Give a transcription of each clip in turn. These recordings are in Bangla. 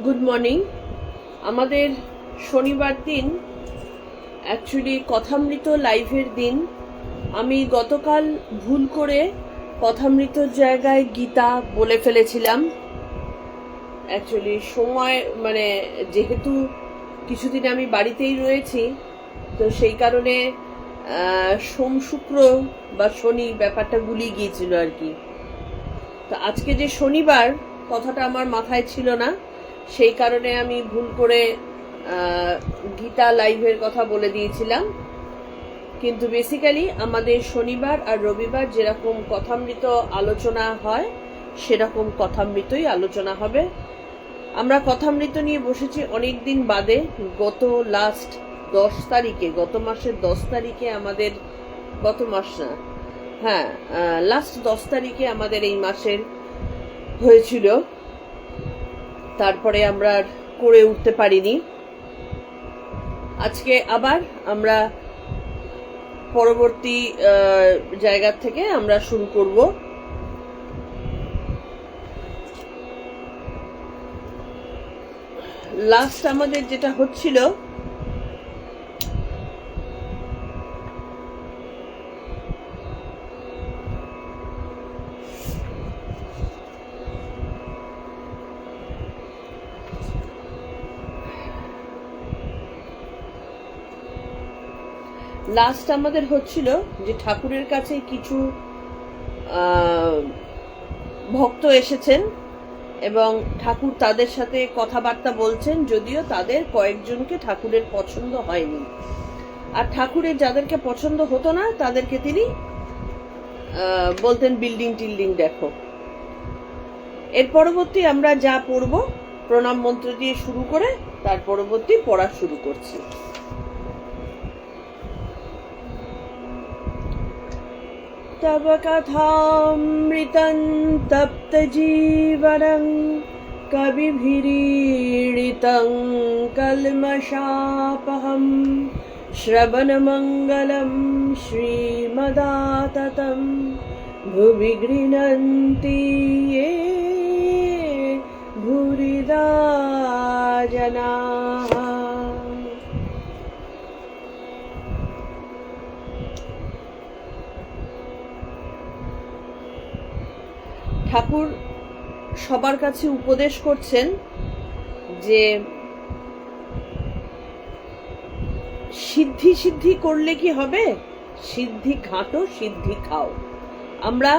Good morning. আমাদের শনিবার দিন অ্যাকচুয়ালি কথামৃত লাইভের দিন। আমি গতকাল ভুল করে কথামৃতর জায়গায় গীতা বলে ফেলেছিলাম। অ্যাকচুয়ালি সময় যেহেতু কিছুদিন আমি বাড়িতেই রয়েছি, তো সেই কারণে সোম শুক্র বা শনি ব্যাপারটা গুলিয়ে গিয়েছিল আর কি। তো আজকে যে শনিবার কথাটা আমার মাথায় ছিল না, সেই কারণে আমি ভুল করে গীতা লাইভের কথা বলে দিয়েছিলাম। কিন্তু বেসিক্যালি আমাদের শনিবার আর রবিবার যেরকম কথামৃত আলোচনা হয় সেরকম কথামৃতই আলোচনা হবে। আমরা কথামৃত নিয়ে বসেছি অনেক দিন বাদে। গত লাস্ট 10 তারিখে, গত মাসের 10 তারিখে আমাদের, গত মাস না, হ্যাঁ লাস্ট 10 তারিখে আমাদের এই মাসের হয়েছিল। তারপরে আমরা করে উঠতে পারিনি। আজকে আবার আমরা পরবর্তী জায়গা থেকে আমরা শুরু করব। লাস্ট আমাদের যেটা হচ্ছিল, যে ঠাকুরের কাছে কিছু ভক্ত এসেছেন এবং ঠাকুর তাদের সাথে কথাবার্তা বলছেন, যদিও তাদের কয়েকজনকে ঠাকুরের পছন্দ হয়নি। আর ঠাকুরের যাদেরকে পছন্দ হতো না তাদেরকে তিনি বলতেন বিল্ডিং টিল্ডিং দেখো। এর পরবর্তী আমরা যা পড়ব, প্রণাম মন্ত্র দিয়ে শুরু করে তার পরবর্তী পড়া শুরু করছি। তব কথামৃতং তপ্ত জীবনং কবিভিरीडितं কলমশাপহম শ্রবণমঙ্গলম শ্রীমদাততম ভুবি গৃহন্তি ये ভূরিদা জনাঃ। ঠাকুর সবার কাছে উপদেশ করছেন যে সিদ্ধি সিদ্ধি করলে কি হবে, সিদ্ধি ঘাঁটো সিদ্ধি খাও। আমরা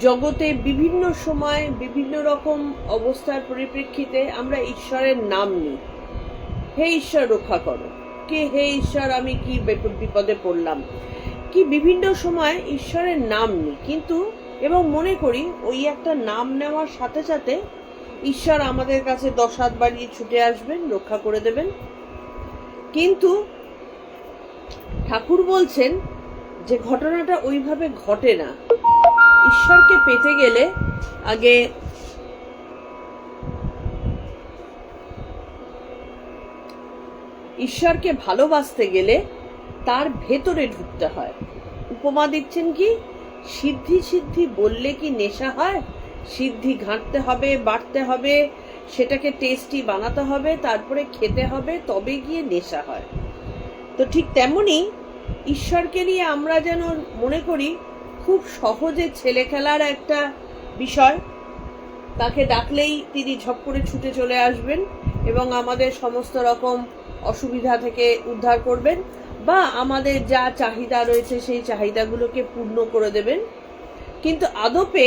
জগতে বিভিন্ন সময় বিভিন্ন রকম অবস্থার পরিপ্রেক্ষিতে আমরা ঈশ্বরের নাম নিই। হে ঈশ্বর রক্ষা করো, কে হে ঈশ্বর আমি কি বিপদে পড়লাম, কি বিভিন্ন সময় ঈশ্বরের নাম নিই, কিন্তু এবং মনে করি ওই একটা নাম নেওয়ার সাথে সাথে ঈশ্বর আমাদের কাছে 10 হাত বাড়িয়ে ছুটে আসবেন, রক্ষা করে দেবেন। কিন্তু ঠাকুর বলছেন যে ঘটনাটা ওইভাবে ঘটে না। ঈশ্বরকে পেতে গেলে আগে ঈশ্বরকে ভালোবাসতে গেলে তার ভেতরে ঢুকতে হয়। উপমা দিচ্ছেন কি, সিদ্ধি সিদ্ধি বললে কি নেশা হয়? সিদ্ধি ঘাঁটতে হবে, বাড়তে হবে, সেটাকে টেস্টি বানাতে হবে, তারপরে খেতে হবে, তবে গিয়ে নেশা হয়। তো ঠিক তেমনি ঈশ্বরকে নিয়ে আমরা যেন মনে করি খুব সহজে ছেলে খেলার একটা বিষয়, তাকে ডাকলেই তিনি ঝপ করে ছুটে চলে আসবেন এবং আমাদের সমস্ত রকম অসুবিধা থেকে উদ্ধার করবেন, বা আমাদের যা চাহিদা রয়েছে সেই চাহিদাগুলোকে পূর্ণ করে দেবেন। কিন্তু আদপে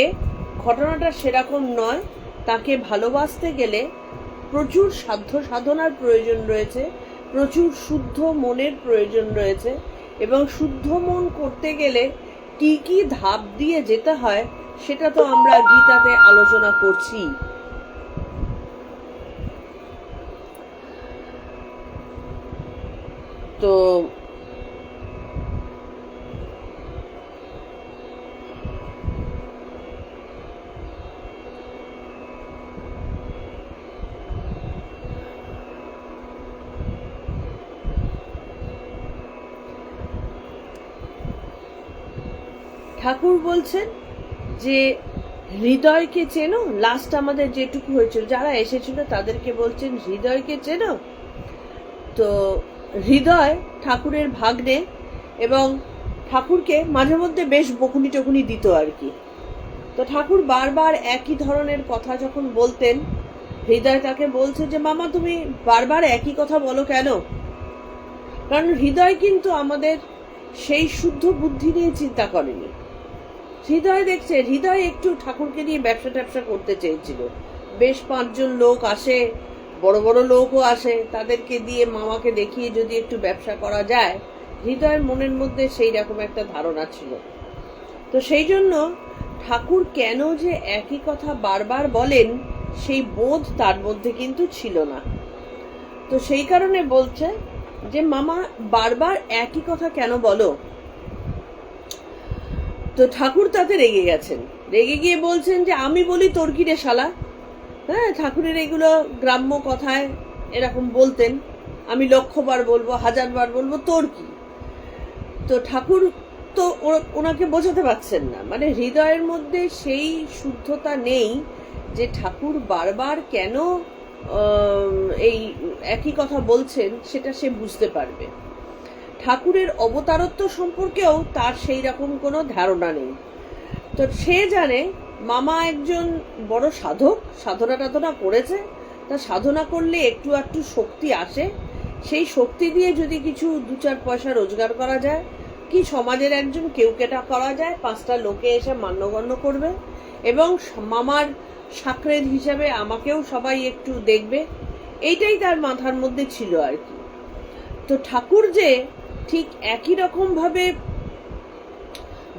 ঘটনাটা সেরকম নয়। তাকে ভালোবাসতে গেলে প্রচুর সাধ্য সাধনার প্রয়োজন রয়েছে, প্রচুর শুদ্ধ মনের প্রয়োজন রয়েছে, এবং শুদ্ধ মন করতে গেলে কি কি ধাপ দিয়ে যেতে হয় সেটা তো আমরা গীতাতে আলোচনা করছি। তো ঠাকুর বলছেন যে হৃদয়কে চেনো? লাস্ট আমাদের যেটুকু হয়েছিল, যারা এসেছিল তাদেরকে বলছেন হৃদয়কে চেনো? তো হৃদয় ঠাকুরের ভাগ্নে, এবং ঠাকুরকে মাঝে মধ্যে বেশ বকুনি টকুনি দিত আর কি। তো ঠাকুর বারবার একই ধরনের কথা যখন বলতেন, হৃদয় তাকে বলছে যে মামা তুমি বারবার একই কথা বলো কেন? কারণ হৃদয় কিন্তু আমাদের সেই শুদ্ধ বুদ্ধি নিয়ে চিন্তা করেনি। হৃদয় দেখছে, হৃদয় একটু ঠাকুরকে নিয়ে ব্যবসা ট্যাবসা করতে চেয়েছিল। বেশ 5 জন লোক আসে, বড় বড় লোকও আসে, তাদেরকে দিয়ে মামাকে দেখিয়ে যদি একটু ব্যবসা করা যায়, হৃদয়ের মনের মধ্যে সেই রকম একটা ধারণা ছিল। তো সেই জন্য ঠাকুর কেন যে একই কথা বারবার বলেন সেই বোধ তার মধ্যে কিন্তু ছিল না। তো সেই কারণে বলছে যে মামা বারবার একই কথা কেন বলো? তো ঠাকুর তাতে রেগে গেছেন, রেগে গিয়ে বলছেন যে আমি বলি তোর কি রে শালা। হ্যাঁ, ঠাকুরের এগুলো গ্রাম্য কথায় এরকম বলতেন, আমি 1,00,000 বার বলবো, 1000 বার বলবো, তোর কি? তো ঠাকুর তো ওনাকে বোঝাতে পারছেন না, মানে হৃদয়ের মধ্যে সেই শুদ্ধতা নেই যে ঠাকুর বারবার কেন এই একই কথা বলছেন সেটা সে বুঝতে পারবে। ঠাকুরের অবতারত্ব সম্পর্কেও তার সেই রকম কোনো ধারণা নেই। তো সে জানে মামা একজন বড় সাধক, সাধনা টাধনা করেছে, তা সাধনা করলে একটু একটু শক্তি আসে, সেই শক্তি দিয়ে যদি কিছু 2-4 পয়সা রোজগার করা যায়, কি সমাজের একজন কেউকেটা করা যায়, 5টা লোকে এসে মান্যগণ্য করবে, এবং মামার সাকরেদ হিসাবে আমাকেও সবাই একটু দেখবে, এইটাই তার মাথার মধ্যে ছিল আর কি। তো ঠাকুর যে ঠিক একই রকম ভাবে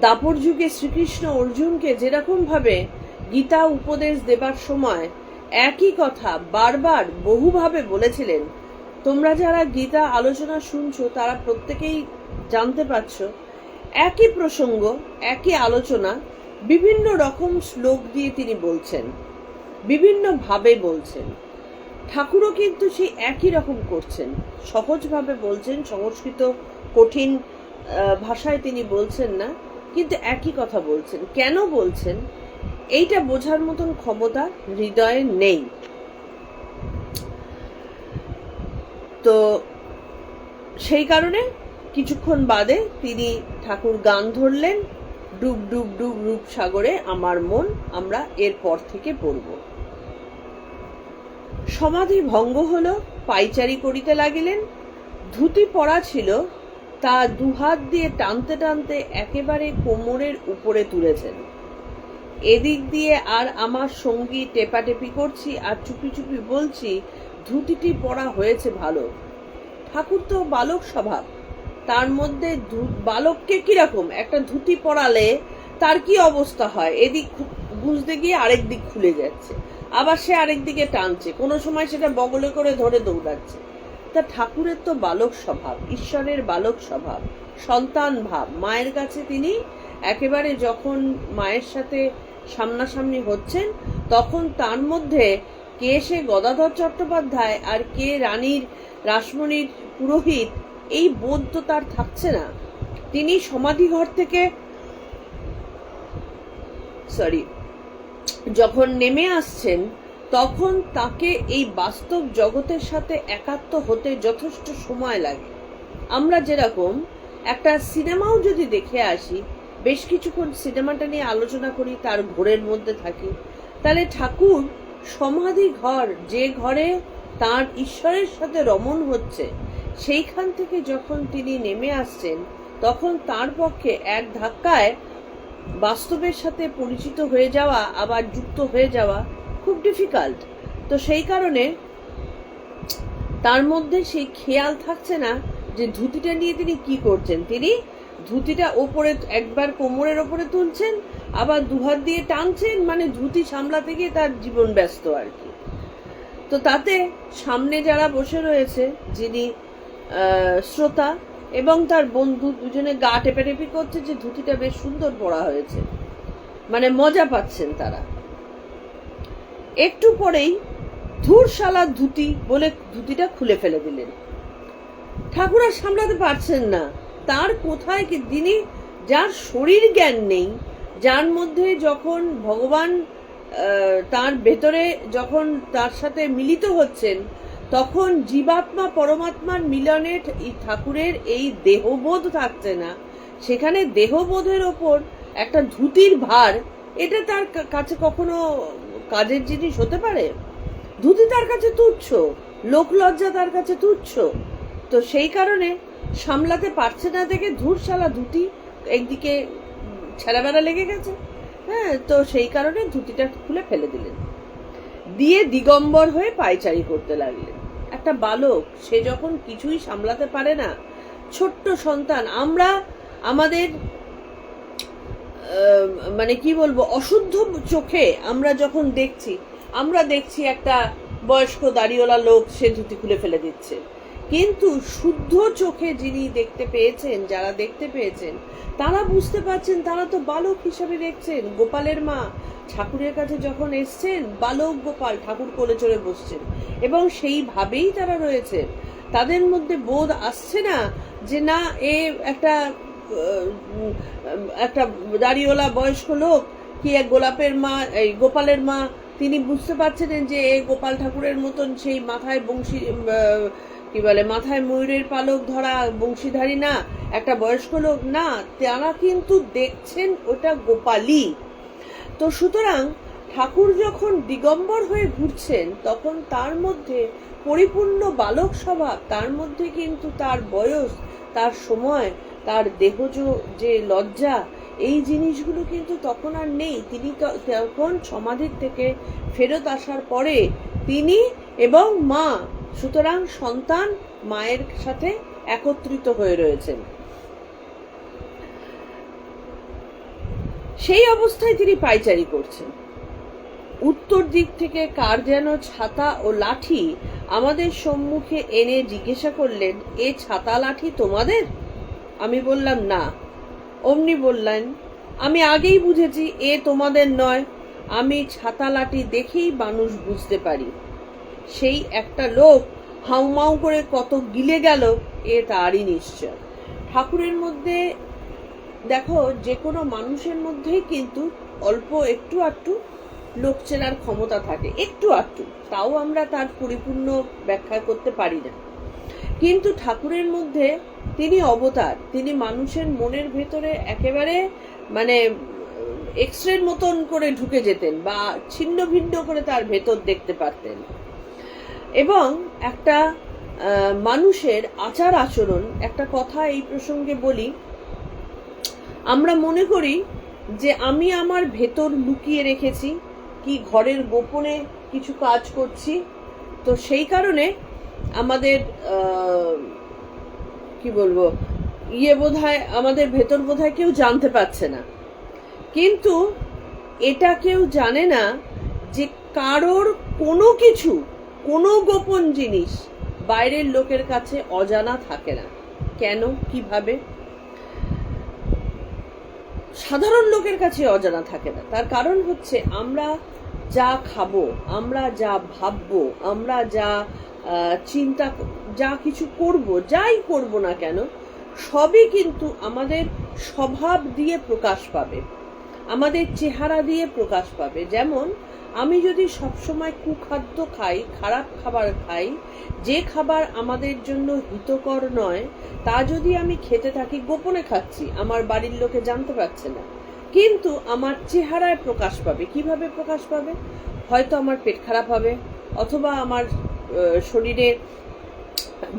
দাপর যুগে শ্রীকৃষ্ণ অর্জুনকে যেরকম ভাবে গীতা উপদেশ দেবার সময় একই কথা বারবার বহুভাবে বলেছিলেন, তোমরা যারা গীতা আলোচনা শুনছো তারা প্রত্যেকেই জানতে পারছো, একই প্রসঙ্গ, একই আলোচনা বিভিন্ন রকম শ্লোক দিয়ে তিনি বলছেন, বিভিন্ন ভাবে বলছেন। ঠাকুরও কিন্তু সেই একই রকম করছেন, সহজভাবে বলছেন, সংস্কৃত কঠিন ভাষায় তিনি বলছেন না, কিন্তু একই কথা বলছেন। কেন বলছেন এইটা বোঝার মতন ক্ষমতা হৃদয়ে নেই। তো সেই কারণে কিছুক্ষণ বাদে তিনি ঠাকুর গান ধরলেন, ডুব ডুব ডুব রূপ সাগরে আমার মন, আমরা এরপর থেকে পড়ব। সমাধি ভঙ্গ হলো, পাইচারি করিতে লাগিলেন। ধুতি পরা ছিল, তা 2 হাত দিয়ে টানতে টানতে একেবারে কোমরের উপরে তুলেছেন। এদিক দিয়ে আর আমার সঙ্গী টেপাটেপি করছি আর চুপি চুপি বলছি ধুতিটি পরা হয়েছে ভালো। ঠাকুর তো বালক স্বভাব, তার মধ্যে বালককে কিরকম একটা ধুতি পরালে তার কি অবস্থা হয়, এদিক বুঝতে গিয়ে আরেক দিক খুলে যাচ্ছে, আবার সে আরেক দিকে টানছে, কোনো সময় সেটা বগলে করে ধরে দৌড়াচ্ছে। তা ঠাকুরের তো বালক স্বভাব, ঈশ্বরের বালক স্বভাব, সন্তান ভাব। মায়ের কাছে তিনি একেবারে যখন মায়ের সাথে সামনাসামনি হচ্ছেন, তখন তার মধ্যে কে সে গদাধর চট্টোপাধ্যায় আর কে রানীর রাসমণির পুরোহিত, এই বোধ তো তার থাকছে না। তিনি সমাধিঘর থেকে যখন নেমে আসছেন, তখন তাকে এই বাস্তব জগতের সাথে একাত্ম হতে যথেষ্ট সময় লাগে। আমরা যেরকম একটা সিনেমাও যদি দেখে আসি, বেশ কিছুক্ষণ সিনেমাটা নিয়ে আলোচনা করি, তার ঘোরের মধ্যে থাকি, তাহলে ঠাকুর সমাধি ঘর, যে ঘরে তার ঈশ্বরের সাথে রমণ হচ্ছে, সেইখান থেকে যখন তিনি নেমে আসছেন, তখন তার পক্ষে এক ধাক্কায় বাস্তবের সাথে পরিচিত হয়ে যাওয়া, আবার যুক্ত হয়ে যাওয়া খুব ডিফিকাল্ট। তো সেই কারণে তার মধ্যে সেই খেয়াল থাকছে না যে ধুতিটা নিয়ে তিনি কি করছেন। তিনি ধুতিটা ওপরে একবার কোমরের ওপরে তুলছেন, আবার 2 হাত দিয়ে টানছেন, মানে ধুতি সামলাতে গিয়ে তার জীবন ব্যস্ত আর কি। তো তাতে সামনে যারা বসে রয়েছে, যিনি শ্রোতা এবং তার বন্ধু, দুজনে গা টেপাটেপি করছে যে ধুতিটা বেশ সুন্দর পরা হয়েছে, মানে মজা পাচ্ছেন তারা। একটু পরেই ধুর শালা ধুতি বলে ধুতিটা খুলে ফেলে দিলেন। ঠাকুর আর সামলাতে পারছেন না, তার কোথায় কি, তিনি যার শরীর জ্ঞান নেই, যার মধ্যে যখন ভগবান তার ভেতরে যখন তার সাথে মিলিত হচ্ছেন, তখন জীবাত্মা পরমাত্মার মিলনের ঠাকুরের এই দেহবোধ থাকছে না। সেখানে দেহবোধের ওপর একটা ধুতির ভার, এটা তার কাছে কখনো কাজের জিনিস হতে পারে? ধুতি তার কাছে তুচ্ছ, লোকলজ্জা তার কাছে তুচ্ছ। তো সেই কারণে সামলাতে পারছে না দেখে ধূরশালা ধুতি একদিকে ছেঁড়াবেড়া লেগে গেছে। হ্যাঁ, তো সেই কারণে ধুতিটা খুলে ফেলে দিলেন, দিয়ে দিগম্বর হয়ে পায়চারি করতে লাগলেন। একটা বালক, সে যখন কিছুই সামলাতে পারে না, ছোট্ট সন্তান, আমরা আমাদের মানে কি বলবো, অশুদ্ধ চোখে আমরা যখন দেখছি একটা বয়স্ক দাড়িওয়ালা লোক, সে ধুতি খুলে ফেলে দিচ্ছে। কিন্তু শুদ্ধ চোখে যিনি দেখতে পেয়েছেন, যারা দেখতে পেয়েছেন, তারা বুঝতে পারছেন, তারা তো বালক হিসাবে দেখছেন। গোপালের মা ঠাকুরের কাছে যখন এসছেন, বালক গোপাল ঠাকুর কোলে চড়ে বসছেন, এবং সেইভাবেই তারা রয়েছে। তাদের মধ্যে বোধ আসছে না যে না, এ একটা দাড়িওয়ালা বয়স্ক লোক, কি এক গোপালের মা, তিনি বুঝতে পারছেন যে এ গোপাল ঠাকুরের মতন সেই মাথায় বংশী, কি বলে, মাথায় ময়ূরের পালক ধরা বংশীধারী না, একটা বয়স্ক লোক না। তারা কিন্তু দেখছেন ওটা গোপালই। তো সুতরাং ঠাকুর যখন দিগম্বর হয়ে ঘুরছেন, তখন তার মধ্যে পরিপূর্ণ বালক স্বভাব, তার মধ্যে কিন্তু তার বয়স, তার সময়, তার দেহজ যে লজ্জা, এই জিনিসগুলো কিন্তু তখন আর নেই। তিনি তখন সমাধির থেকে ফেরত আসার পরে তিনি এবং মা, সুতরাং সন্তান মায়ের সাথে একত্রিত হয়ে রয়েছেন। সেই অবস্থায় তিনি পায়চারি করছেন। উত্তর দিক থেকে কার যেন ছাতা ও লাঠি আমাদের সম্মুখে এনে জিজ্ঞাসা করলেন, এ ছাতা লাঠি তোমাদের? আমি বললাম না। অমনি বললেন, আমি আগেই বুঝেছি এ তোমাদের নয়, আমি ছাতা লাঠি দেখেই মানুষ বুঝতে পারি। সেই একটা লোক হাউমাউ করে কত গিলে গেল, এ তারই নিশ্চয়। ঠাকুরের মধ্যে দেখো, যে কোনো মানুষের মধ্যেই কিন্তু অল্প একটু আধটু লোক চেনার ক্ষমতা থাকে, একটু আধটু, তাও আমরা তার পরিপূর্ণ ব্যাখ্যা করতে পারি না। কিন্তু ঠাকুরের মধ্যে তিনি অবতার, তিনি মানুষের মনের ভেতরে একেবারে মানে এক্সরের মতন করে ঢুকে যেতেন, বা ছিন্ন ভিন্ন করে তার ভেতর দেখতে পারতেন। এবং একটা মানুষের আচার আচরণ, একটা কথা এই প্রসঙ্গে বলি, আমরা মনে করি যে আমি আমার ভেতর লুকিয়ে রেখেছি, কি ঘরের গোপনে কিছু কাজ করছি, তো সেই কারণে আমাদের কি বলবো, বোধহয় আমাদের ভেতর বোধহয় কেউ জানতে পারছে না। কিন্তু এটা কেউ জানে না যে কারোর কোনো কিছু, কোনো গোপন জিনিস বাইরের লোকের কাছে অজানা থাকে না। কেন, কিভাবে? সাধারণ লোকের কাছে অজানা থাকে না। তার কারণ হচ্ছে, আমরা যা খাবো, আমরা যা ভাববো, আমরা যা চিন্তা, যা কিছু করব, যাই করব না কেন, সবই কিন্তু আমাদের স্বভাব দিয়ে প্রকাশ পাবে, আমাদের চেহারা দিয়ে প্রকাশ পাবে। যেমন আমি যদি সবসময় কুখাদ্য খাই, খারাপ খাবার খাই, যে খাবার আমাদের জন্য হিতকর নয়, তা যদি আমি খেতে থাকি, গোপনে খাচ্ছি, আমার বাড়ির লোকে জানতে পারছে না, কিন্তু আমার চেহারায় প্রকাশ পাবে। কিভাবে প্রকাশ পাবে? হয়তো আমার পেট খারাপ হবে, অথবা আমার শরীরে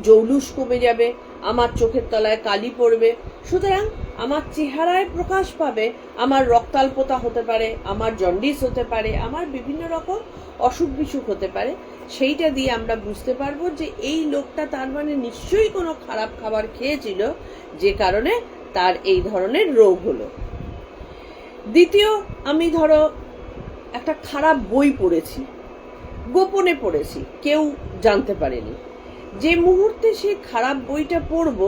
জৌলুস কমে যাবে, আমার চোখের তলায় কালি পড়বে। সুতরাং আমার চেহারায় প্রকাশ পাবে, আমার রক্তাল্পতা হতে পারে, আমার জন্ডিস হতে পারে, আমার বিভিন্ন রকম অসুখ বিসুখ হতে পারে। সেইটা দিয়ে আমরা বুঝতে পারবো যে এই লোকটা তার মানে নিশ্চয়ই কোনো খারাপ খাবার খেয়েছিল, যে কারণে তার এই ধরনের রোগ হলো। দ্বিতীয়, আমি ধরো একটা খারাপ বই পড়েছি, গোপনে পড়েছি, কেউ জানতে পারেনি। যে মুহূর্তে সেই খারাপ বইটা পড়ব,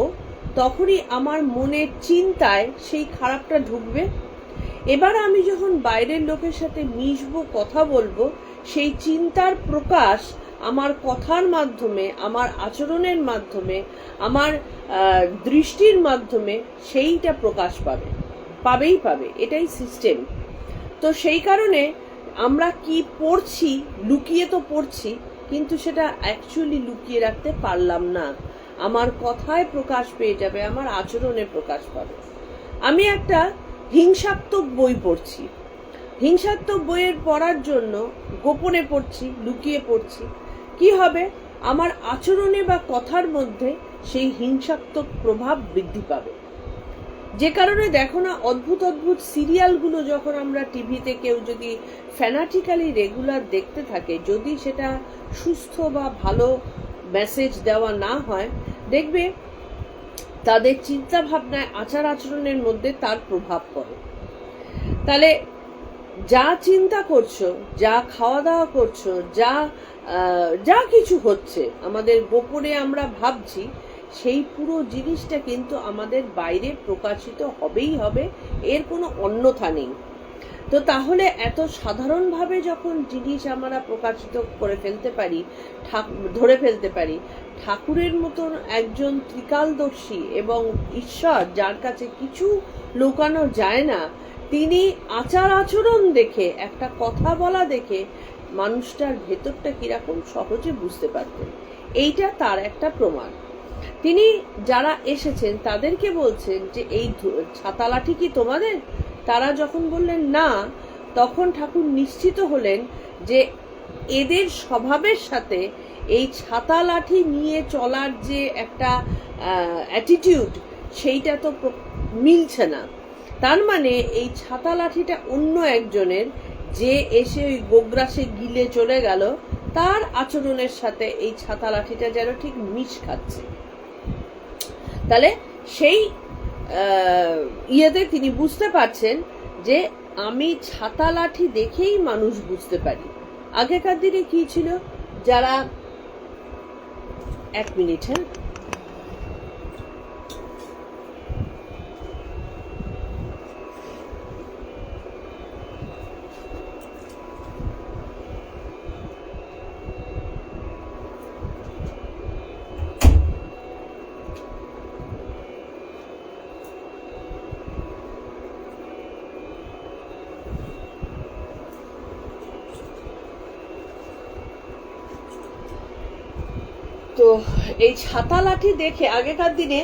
তখনই আমার মনের চিন্তায় সেই খারাপটা ঢুকবে। এবার আমি যখন বাইরের লোকের সাথে মিশবো, কথা বলবো, সেই চিন্তার প্রকাশ আমার কথার মাধ্যমে, আমার আচরণের মাধ্যমে, আমার দৃষ্টির মাধ্যমে সেইটা প্রকাশ পাবে। পাবেই পাবে, এটাই সিস্টেম। তো সেই কারণে আমরা কি পড়ছি, লুকিয়ে তো পড়ছি, কিন্তু সেটা অ্যাকচুয়ালি লুকিয়ে রাখতে পারলাম না। আমার কথায় প্রকাশ পেয়ে যাবে, আমার আচরণে প্রকাশ পাবে। আমি একটা হিংসাত্মক বই পড়ছি, হিংসাত্মক বইয়ের পড়ার জন্য গোপনে পড়ছি, লুকিয়ে পড়ছি, কি হবে? আমার আচরণে বা কথার মধ্যে সেই হিংসাত্মক প্রভাব বৃদ্ধি পাবে। যে কারণে দেখো না, অদ্ভুত অদ্ভুত সিরিয়ালগুলো যখন আমরা টিভিতে কেউ যদি ফ্যানাটিক্যালি রেগুলার দেখতে থাকে, যদি সেটা সুস্থ বা ভালো মেসেজ দেওয়া না হয়, দেখবে তাদের চিন্তা ভাবনায়, আচার আচরণের মধ্যে তার প্রভাব পড়ে। তাহলে যা চিন্তা করছো, যা খাওয়া দাওয়া করছো, যা কিছু হচ্ছে আমাদের গোপনে আমরা ভাবছি, সেই পুরো জিনিসটা কিন্তু আমাদের বাইরে প্রকাশিত হবেই হবে, এর কোনো অন্যথা নেই। তো তাহলে এত সাধারণভাবে যখন জিনিস আমরা প্রকাশিত করে ফেলতে পারি, ধরে ফেলতে পারি, ঠাকুরের মতন একজন ত্রিকালদর্শী এবং ঈশ্বর, যার কাছে কিছু লুকানো যায় না, তিনি আচার আচরণ দেখে, একটা কথা বলা দেখে মানুষটার ভেতরটা কিরকম সহজে বুঝতে পারতেন। এইটা তার একটা প্রমাণ। তিনি যারা এসেছেন তাদেরকে বলছেন যে এই ছাতা লাঠি কি তোমাদের? তারা যখন বললেন না, তখন ঠাকুর নিশ্চিত হলেন যে এদের স্বভাবের সাথে এই ছাতা লাঠি নিয়ে চলার যে একটা অ্যাটিটিউড, সেইটা তো মিলছে না। তার মানে এই ছাতা লাঠিটা অন্য একজনের, যে এসে ওই গোগ্রাসে গিলে চলে গেল, তার আচরণের সাথে এই ছাতা লাঠিটা যেন ঠিক মিশ খাচ্ছে। তাহলে সেই ইয়েতে তিনি বুঝতে পারছেন যে আমি ছাতা লাঠি দেখেই মানুষ বুঝতে পারি। আগেকার দিনে কি ছিল, যারা, এক মিনিট, হ্যাঁ, তো এই ছাতা লাঠি দেখে আগেকার দিনে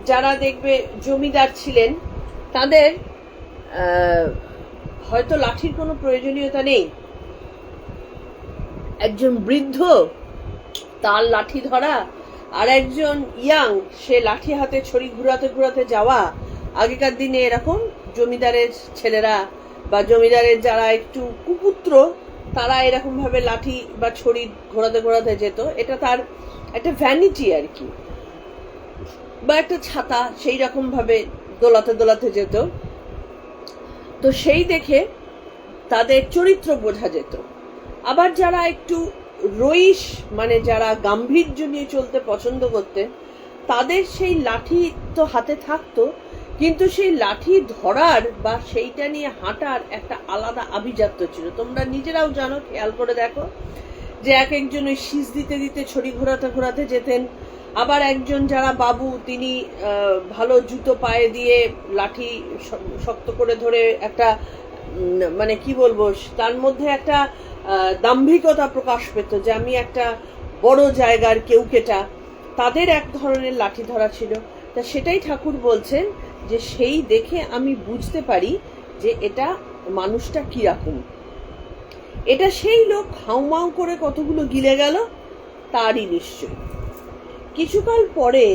যারা দেখবে জমিদার ছিলেন, তাদের হয়তো লাঠির কোনো প্রয়োজনীয়তা নেই। একজন বৃদ্ধ, তার লাঠি ধরা, আর একজন ইয়াং, সে লাঠি হাতে ছড়ি ঘুরাতে ঘুরাতে যাওয়া। আগেকার দিনে এরকম জমিদারের ছেলেরা বা জমিদারের যারা একটু কুপুত্র, তারা এরকম ভাবে লাঠি বা ছড়ি ঘোরাতে ঘোরাতে যেত। এটা তার একটা ভ্যানিটি আর কি, বা একটা ছাতা সেই রকম ভাবে দোলাতে দোলাতে যেত। তো সেই দেখে তাদের চরিত্র বোঝা যেত। আবার যারা একটু রইস, মানে যারা গাম্ভীর্য নিয়ে চলতে পছন্দ করতেন, তাদের সেই লাঠি তো হাতে থাকতো, কিন্তু সেই লাঠি ধরার বা সেইটা নিয়ে হাঁটার একটা আলাদা আভিজাত্য ছিল। তোমরা নিজেরাও জানো, খেয়াল করে দেখো যে এক একজন ওই শীষ দিতে দিতে ছড়ি ঘোরাতে ঘোরাতে যেতেন। আবার একজন যারা বাবু, তিনি ভালো জুতো পায়ে দিয়ে লাঠি শক্ত করে ধরে একটা, মানে কি বলবো, তার মধ্যে একটা দাম্ভিকতা প্রকাশ পেত যে আমি একটা বড় জায়গার কেউকেটা, তাদের এক ধরনের লাঠি ধরা ছিল। তা সেটাই ঠাকুর বলছেন যে সেই দেখে আমি বুঝতে পারি যে এটা মানুষটা কিরকম। এটা সেই লোক হাউমাউ করে কতগুলো গিলে গেল, তারই নিশ্চয়। কিছুকাল পরে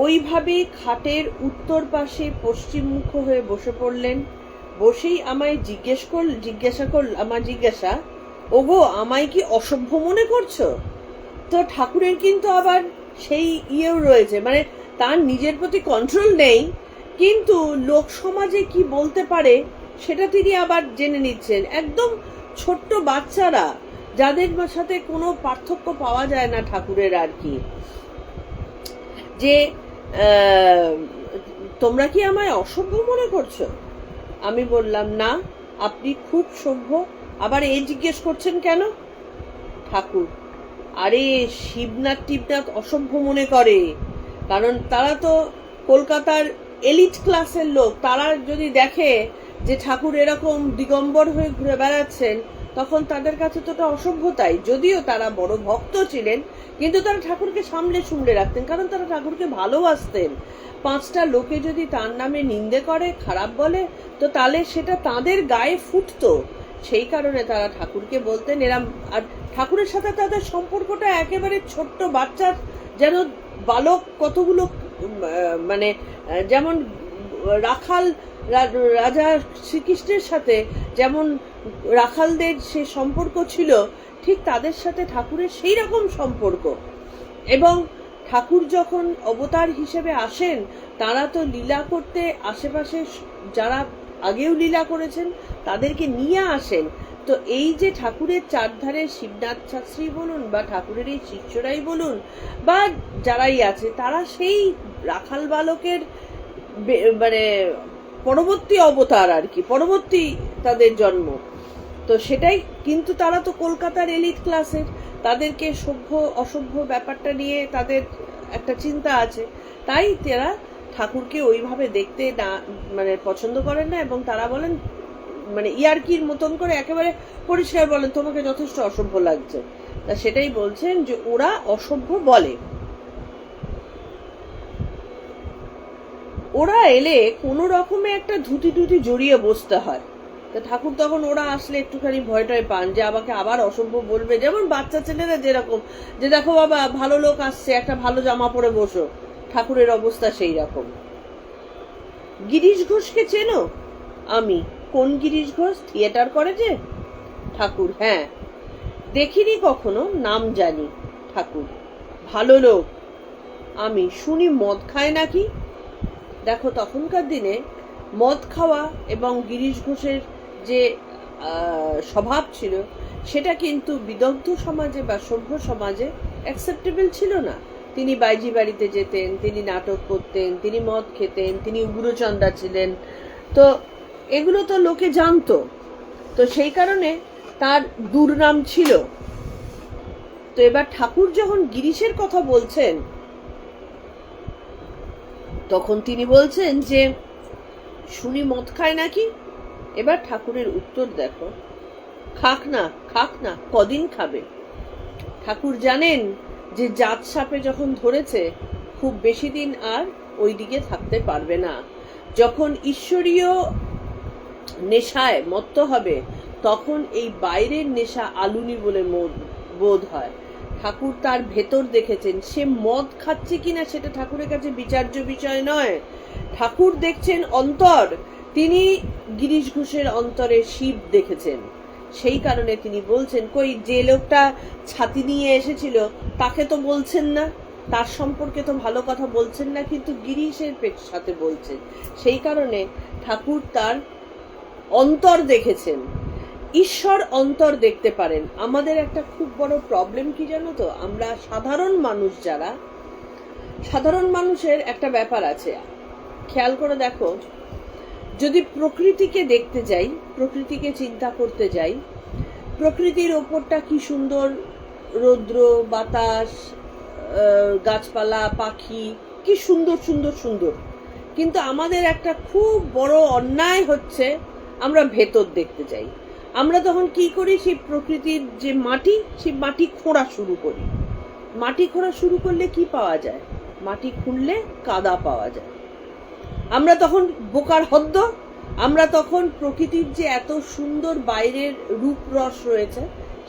ওইভাবে খাটের উত্তর পাশে পশ্চিম মুখ হয়ে বসে পড়লেন। বসেই আমায় জিজ্ঞাসা, ওগো, আমায় কি অসভ্য মনে করছো? তো ঠাকুরের কিন্তু আবার সেই ইয়েও রয়েছে, মানে তার নিজের প্রতি কন্ট্রোল নেই, কিন্তু লোক সমাজে কি বলতে পারে সেটা তিনি আবার জেনে নিচ্ছেন। একদম ছোট্ট বাচ্চারা, যাদের সাথে কোনো পার্থক্য পাওয়া যায় না ঠাকুরের আর কি, যে তোমরা কি আমায় অসভ্য মনে করছো? আমি বললাম, না, আপনি খুব সভ্য। আবার এই জিজ্ঞেস করছেন কেন? ঠাকুর, আরে শিবনাথ টিবনাথ অসভ্য মনে করে, কারণ তারা তো কলকাতার এলিট ক্লাসের লোক তারা যদি দেখে যে ঠাকুর এরকম দিগম্বর হয়ে ঘুরে বেড়াচ্ছেন, তখন তাদের কাছে তো ওটা অসভ্যতাই। যদিও তারা বড় ভক্ত ছিলেন, কিন্তু তারা ঠাকুরকে সামলে রাখতেন, কারণ তারা ঠাকুরকে ভালোবাসতেন। 5টা লোকে যদি তার নামে নিন্দে করে, খারাপ বলে, তো তাহলে সেটা তাদের গায়ে ফুটতো। সেই কারণে তারা ঠাকুরকে বলতেন এরম। আর ঠাকুরের সাথে তাদের সম্পর্কটা একেবারে ছোট্ট বাচ্চার যেন বালক কতগুলো, মানে যেমন রাখাল রাজা শ্রীকৃষ্ণের সাথে যেমন রাখালদের সে সম্পর্ক ছিল, ঠিক তাদের সাথে ঠাকুরের সেই রকম সম্পর্ক। এবং ঠাকুর যখন অবতার হিসেবে আসেন, তারা তো লীলা করতে আশেপাশে যারা আগেও লীলা করেছেন তাদেরকে নিয়ে আসেন। তো এই যে ঠাকুরের চারধারে শিবনাথ শাস্ত্রী বলুন বা ঠাকুরের এই শিষ্যরাই বলুন বা যারাই আছে, তারা সেই রাখাল বালকের মানে পরবর্তী অবতার আর কি, পরবর্তী তাদের জন্ম। তো সেটাই, কিন্তু তারা তো কলকাতার এলিট ক্লাসের, তাদেরকে সভ্য অসভ্য ব্যাপারটা নিয়ে তাদের একটা চিন্তা আছে, তাই তারা ঠাকুরকে ওইভাবে দেখতে না মানে পছন্দ করেন না। এবং তারা বলেন, মানে ইয়ার্কির মতন করে একেবারে পরিষ্কার বলেন, তোমাকে যথেষ্ট অসভ্য লাগছে। তা সেটাই বলছেন যে ওরা অসভ্য বলে। ওরা এলে কোনো রকমে একটা ধুতি জড়িয়ে বসতে হয়। তা ঠাকুর তখন ওরা আসলে একটুখানি ভয়টাই পান যে আমাকে আবার অসভ্য বলবে। যেমন বাচ্চা ছেলেরা যেরকম, যে দেখো বাবা ভালো লোক আসছে, একটা ভালো জামা পরে বসো, ঠাকুরের অবস্থা সেই রকম। গিরিশ ঘোষকে চেনো? আমি। কোন গিরিশ ঘোষ? থিয়েটার করে যে? ঠাকুর, হ্যাঁ দেখিনি কখনো, নাম জানি। ঠাকুর, ভালো লোক। আমি। শুনি মদ খায় নাকি? দেখো, তখনকার দিনে মদ খাওয়া এবং গিরিশ ঘোষের যে স্বভাব ছিল, সেটা কিন্তু বিদগ্ধ সমাজে বা সভ্য সমাজে অ্যাকসেপ্টেবল ছিল না। তিনি বাইজি বাড়িতে যেতেন, তিনি নাটক করতেন, তিনি মদ খেতেন, তিনি উগ্রচণ্ডা ছিলেন। তো এগুলো তো লোকে জানতো। তো সেই কারণে তার দুর্নাম ছিল। তো এবার ঠাকুর যখন গিরিশের কথা বলছেন, তখন তিনি বলছেন যে শুনি মদ খায় নাকি? এবার ঠাকুরের উত্তর দেখো, খাক না, কদিন খাবে? ঠাকুর জানেন যে জাত সাপে যখন ধরেছে, খুব বেশি দিন আর ওই দিকে থাকতে পারবে না। যখন ঈশ্বরীয় নেশায় মত্ত হবে, তখন এই বাইরের নেশা আলুনি বলে বোধ হয়। ঠাকুর তার ভেতর দেখেছেন। সে মদ খাচ্ছে কিনা সেটা ঠাকুরের কাছে বিচার্য বিষয় নয়। ঠাকুর দেখছেন অন্তর। তিনি গিরিশ ঘোষের অন্তরে শিব দেখেছেন। সেই কারণে তিনি বলছেন, কই যে লোকটা ছাতি নিয়ে এসেছিল তাকে তো বলছেন না, তার সম্পর্কে তো ভালো কথা বলছেন না, কিন্তু গিরিশের সাথে বলছেন। সেই কারণে ঠাকুর তার অন্তর দেখেছেন। ঈশ্বর অন্তর দেখতে পারেন। আমাদের একটা খুব বড় প্রবলেম কি জানো তো, আমরা সাধারণ মানুষ, যারা সাধারণ মানুষের একটা ব্যাপার আছে। খেয়াল করে দেখো, যদি প্রকৃতিকে দেখতে যাই, প্রকৃতিকে চিন্তা করতে যাই, প্রকৃতির ওপরটা কি সুন্দর, রৌদ্র, বাতাস, গাছপালা, পাখি, কি সুন্দর সুন্দর সুন্দর। কিন্তু আমাদের একটা খুব বড় অন্যায় হচ্ছে, আমরা ভেতর দেখতে যাই। আমরা তখন কি করি, সেই প্রকৃতির যে মাটি, সেই মাটি খোঁড়া শুরু করি। মাটি খোঁড়া শুরু করলে কি পাওয়া যায়? মাটি খুঁড়লে কাদা পাওয়া যায়। আমরা তখন বোকার হদ্দ, আমরা তখন প্রকৃতির যে এত সুন্দর বাইরের রূপ রস রয়েছে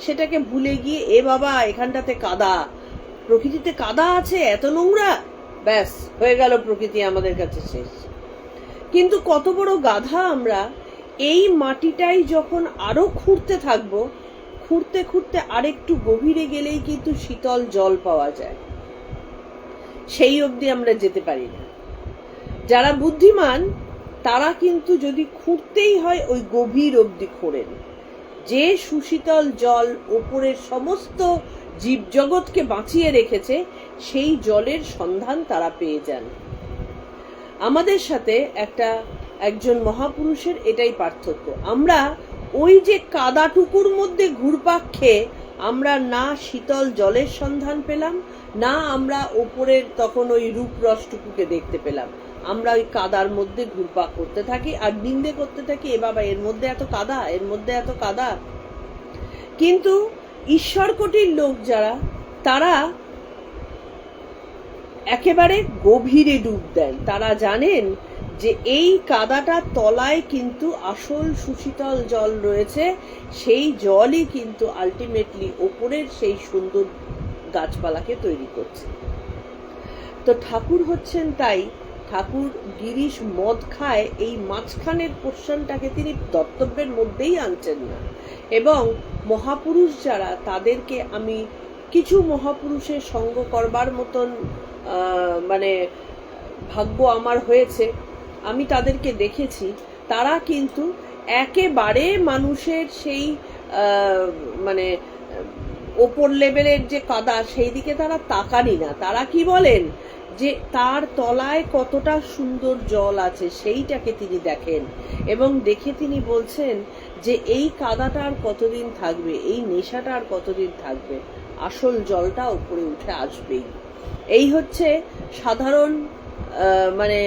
সেটাকে ভুলে গিয়ে, এ বাবা এখানটাতে কাদা, প্রকৃতিতে কাদা আছে, এত নোংরা, ব্যাস হয়ে গেল প্রকৃতি আমাদের কাছে শেষ। কিন্তু কত বড় গাধা আমরা! এই মাটিটাই যখন আরো খুঁড়তে থাকবো, খুঁড়তে খুঁড়তে আরেকটু গভীরে গেলেই কিন্তু শীতল জল পাওয়া যায়। সেই অবধি আমরা যেতে পারি না। যারা বুদ্ধিমান তারা কিন্তু যদি খুঁড়তেই হয় ওই গভীর অবধি খোঁড়েন। যে সুশীতল জল ওপরের সমস্ত জীবজগৎকে বাঁচিয়ে রেখেছে, সেই জলের সন্ধান তারা পেয়ে যান। আমাদের সাথে একজন মহাপুরুষের এটাই পার্থক্য। আমরা ওই যে কাদাটুকুর মধ্যে ঘুরপাক খেয়ে আমরা না শীতল জলের সন্ধান পেলাম, না আমরা ওপরের তখন ওই রূপ রসটুকুকে দেখতে পেলাম। আমরা ওই কাদার মধ্যে ঘুরপাক করতে থাকি আর নিন্দে করতে থাকি, এ বাবা এর মধ্যে এত কাদা, এর মধ্যে এত কাদা। কিন্তু ঈশ্বর কোটির লোক যারা, তারা একেবারে গভীরে ডুব দেন। তারা জানেন যে এই কাদাটার তলায় কিন্তু আসল সুশীতল জল রয়েছে, সেই জলই কিন্তু আলটিমেটলি ওপরের সেই সুন্দর গাছপালাকে তৈরি করছে। তো ঠাকুর হচ্ছেন তাই, ঠাকুর গিরিশ মদ খায় এই মাঝখানের পোর্শনটাকে তিনি দত্তব্যের মধ্যেই আনছেন না। এবং মহাপুরুষ যারা, তাদেরকে আমি কিছু মহাপুরুষের সঙ্গ করবার মতন মানে ভাগ্য আমার হয়েছে, আমি তাদেরকে দেখেছি। তারা কিন্তু একেবারে মানুষের সেই মানে ওপর লেভেলের যে কাদা, সেই দিকে তারা তাকানি না। তারা কি বলেন যে তার তলায় কতটা সুন্দর জল আছে সেইটাকে তিনি দেখেন, এবং দেখে তিনি বলছেন যে এই কাদাটা আর কতদিন থাকবে, এই নেশাটা আর কতদিন থাকবে, আসল জলটা উপরে উঠে আসবেই। এই হচ্ছে সাধারণ মানে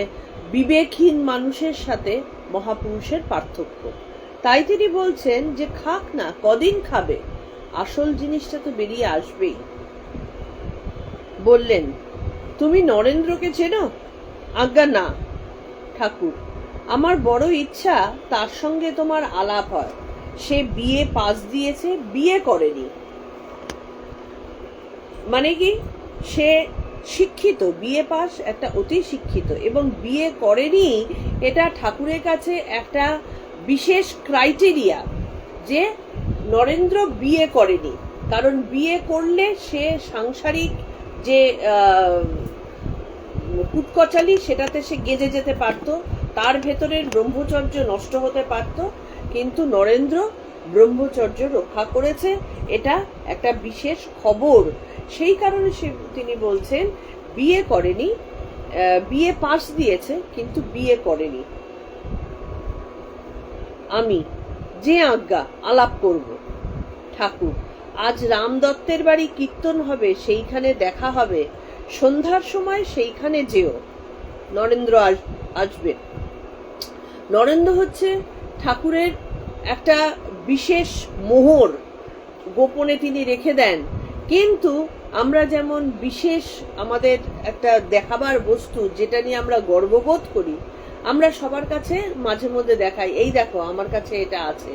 বিবেকহীন মানুষের সাথে মহাপুরুষের পার্থক্য। তাই তিনি বলছেন যে খাক না, কদিন খাবে, আসল জিনিসটা তো বেরিয়ে আসবেই। বললেন, তুমি নরেন্দ্রকে চেনো? আজ্ঞা না ঠাকুর, আমার বড় ইচ্ছা তার সঙ্গে তোমার আলাপ হয়। সে বিয়ে পাস দিয়েছে, বিয়ে করেনি। মানে কি, সে শিক্ষিত, বিয়ে পাস, একটা অতি শিক্ষিত, এবং বিয়ে করেনি। এটা ঠাকুরের কাছে একটা বিশেষ ক্রাইটেরিয়া যে নরেন্দ্র বিয়ে করেনি। কারণ বিয়ে করলে সে সাংসারিক যে কুটকচালি, সেটাতে সে গেজে যেতে পারত, তার ভেতরের ব্রহ্মচর্য নষ্ট হতে পারত। কিন্তু নরেন্দ্র ব্রহ্মচর্য রক্ষা করেছে, এটা একটা বিশেষ খবর। সেই কারণে তিনি বলছেন বিয়ে করেনি, বিয়ে পাস দিয়েছে কিন্তু বিয়ে করেনি। আমি যে আজ্ঞা, আলাপ করব। ঠাকুর, আজ রামদত্তের বাড়ি কীর্তন হবে, সেইখানে দেখা হবে, সন্ধ্যার সময় সেইখানে যেও। নরেন্দ্র আসবে। নরেন্দ্র হচ্ছে ঠাকুরের একটা বিশেষ মোহর, গোপনে তিনি রেখে দেন। কিন্তু আমরা যেমন বিশেষ আমাদের একটা দেখাবার বস্তু, যেটা নিয়ে আমরা গর্ববোধ করি, আমরা সবার কাছে মাঝে মধ্যে দেখাই, এই দেখো আমার কাছে এটা আছে,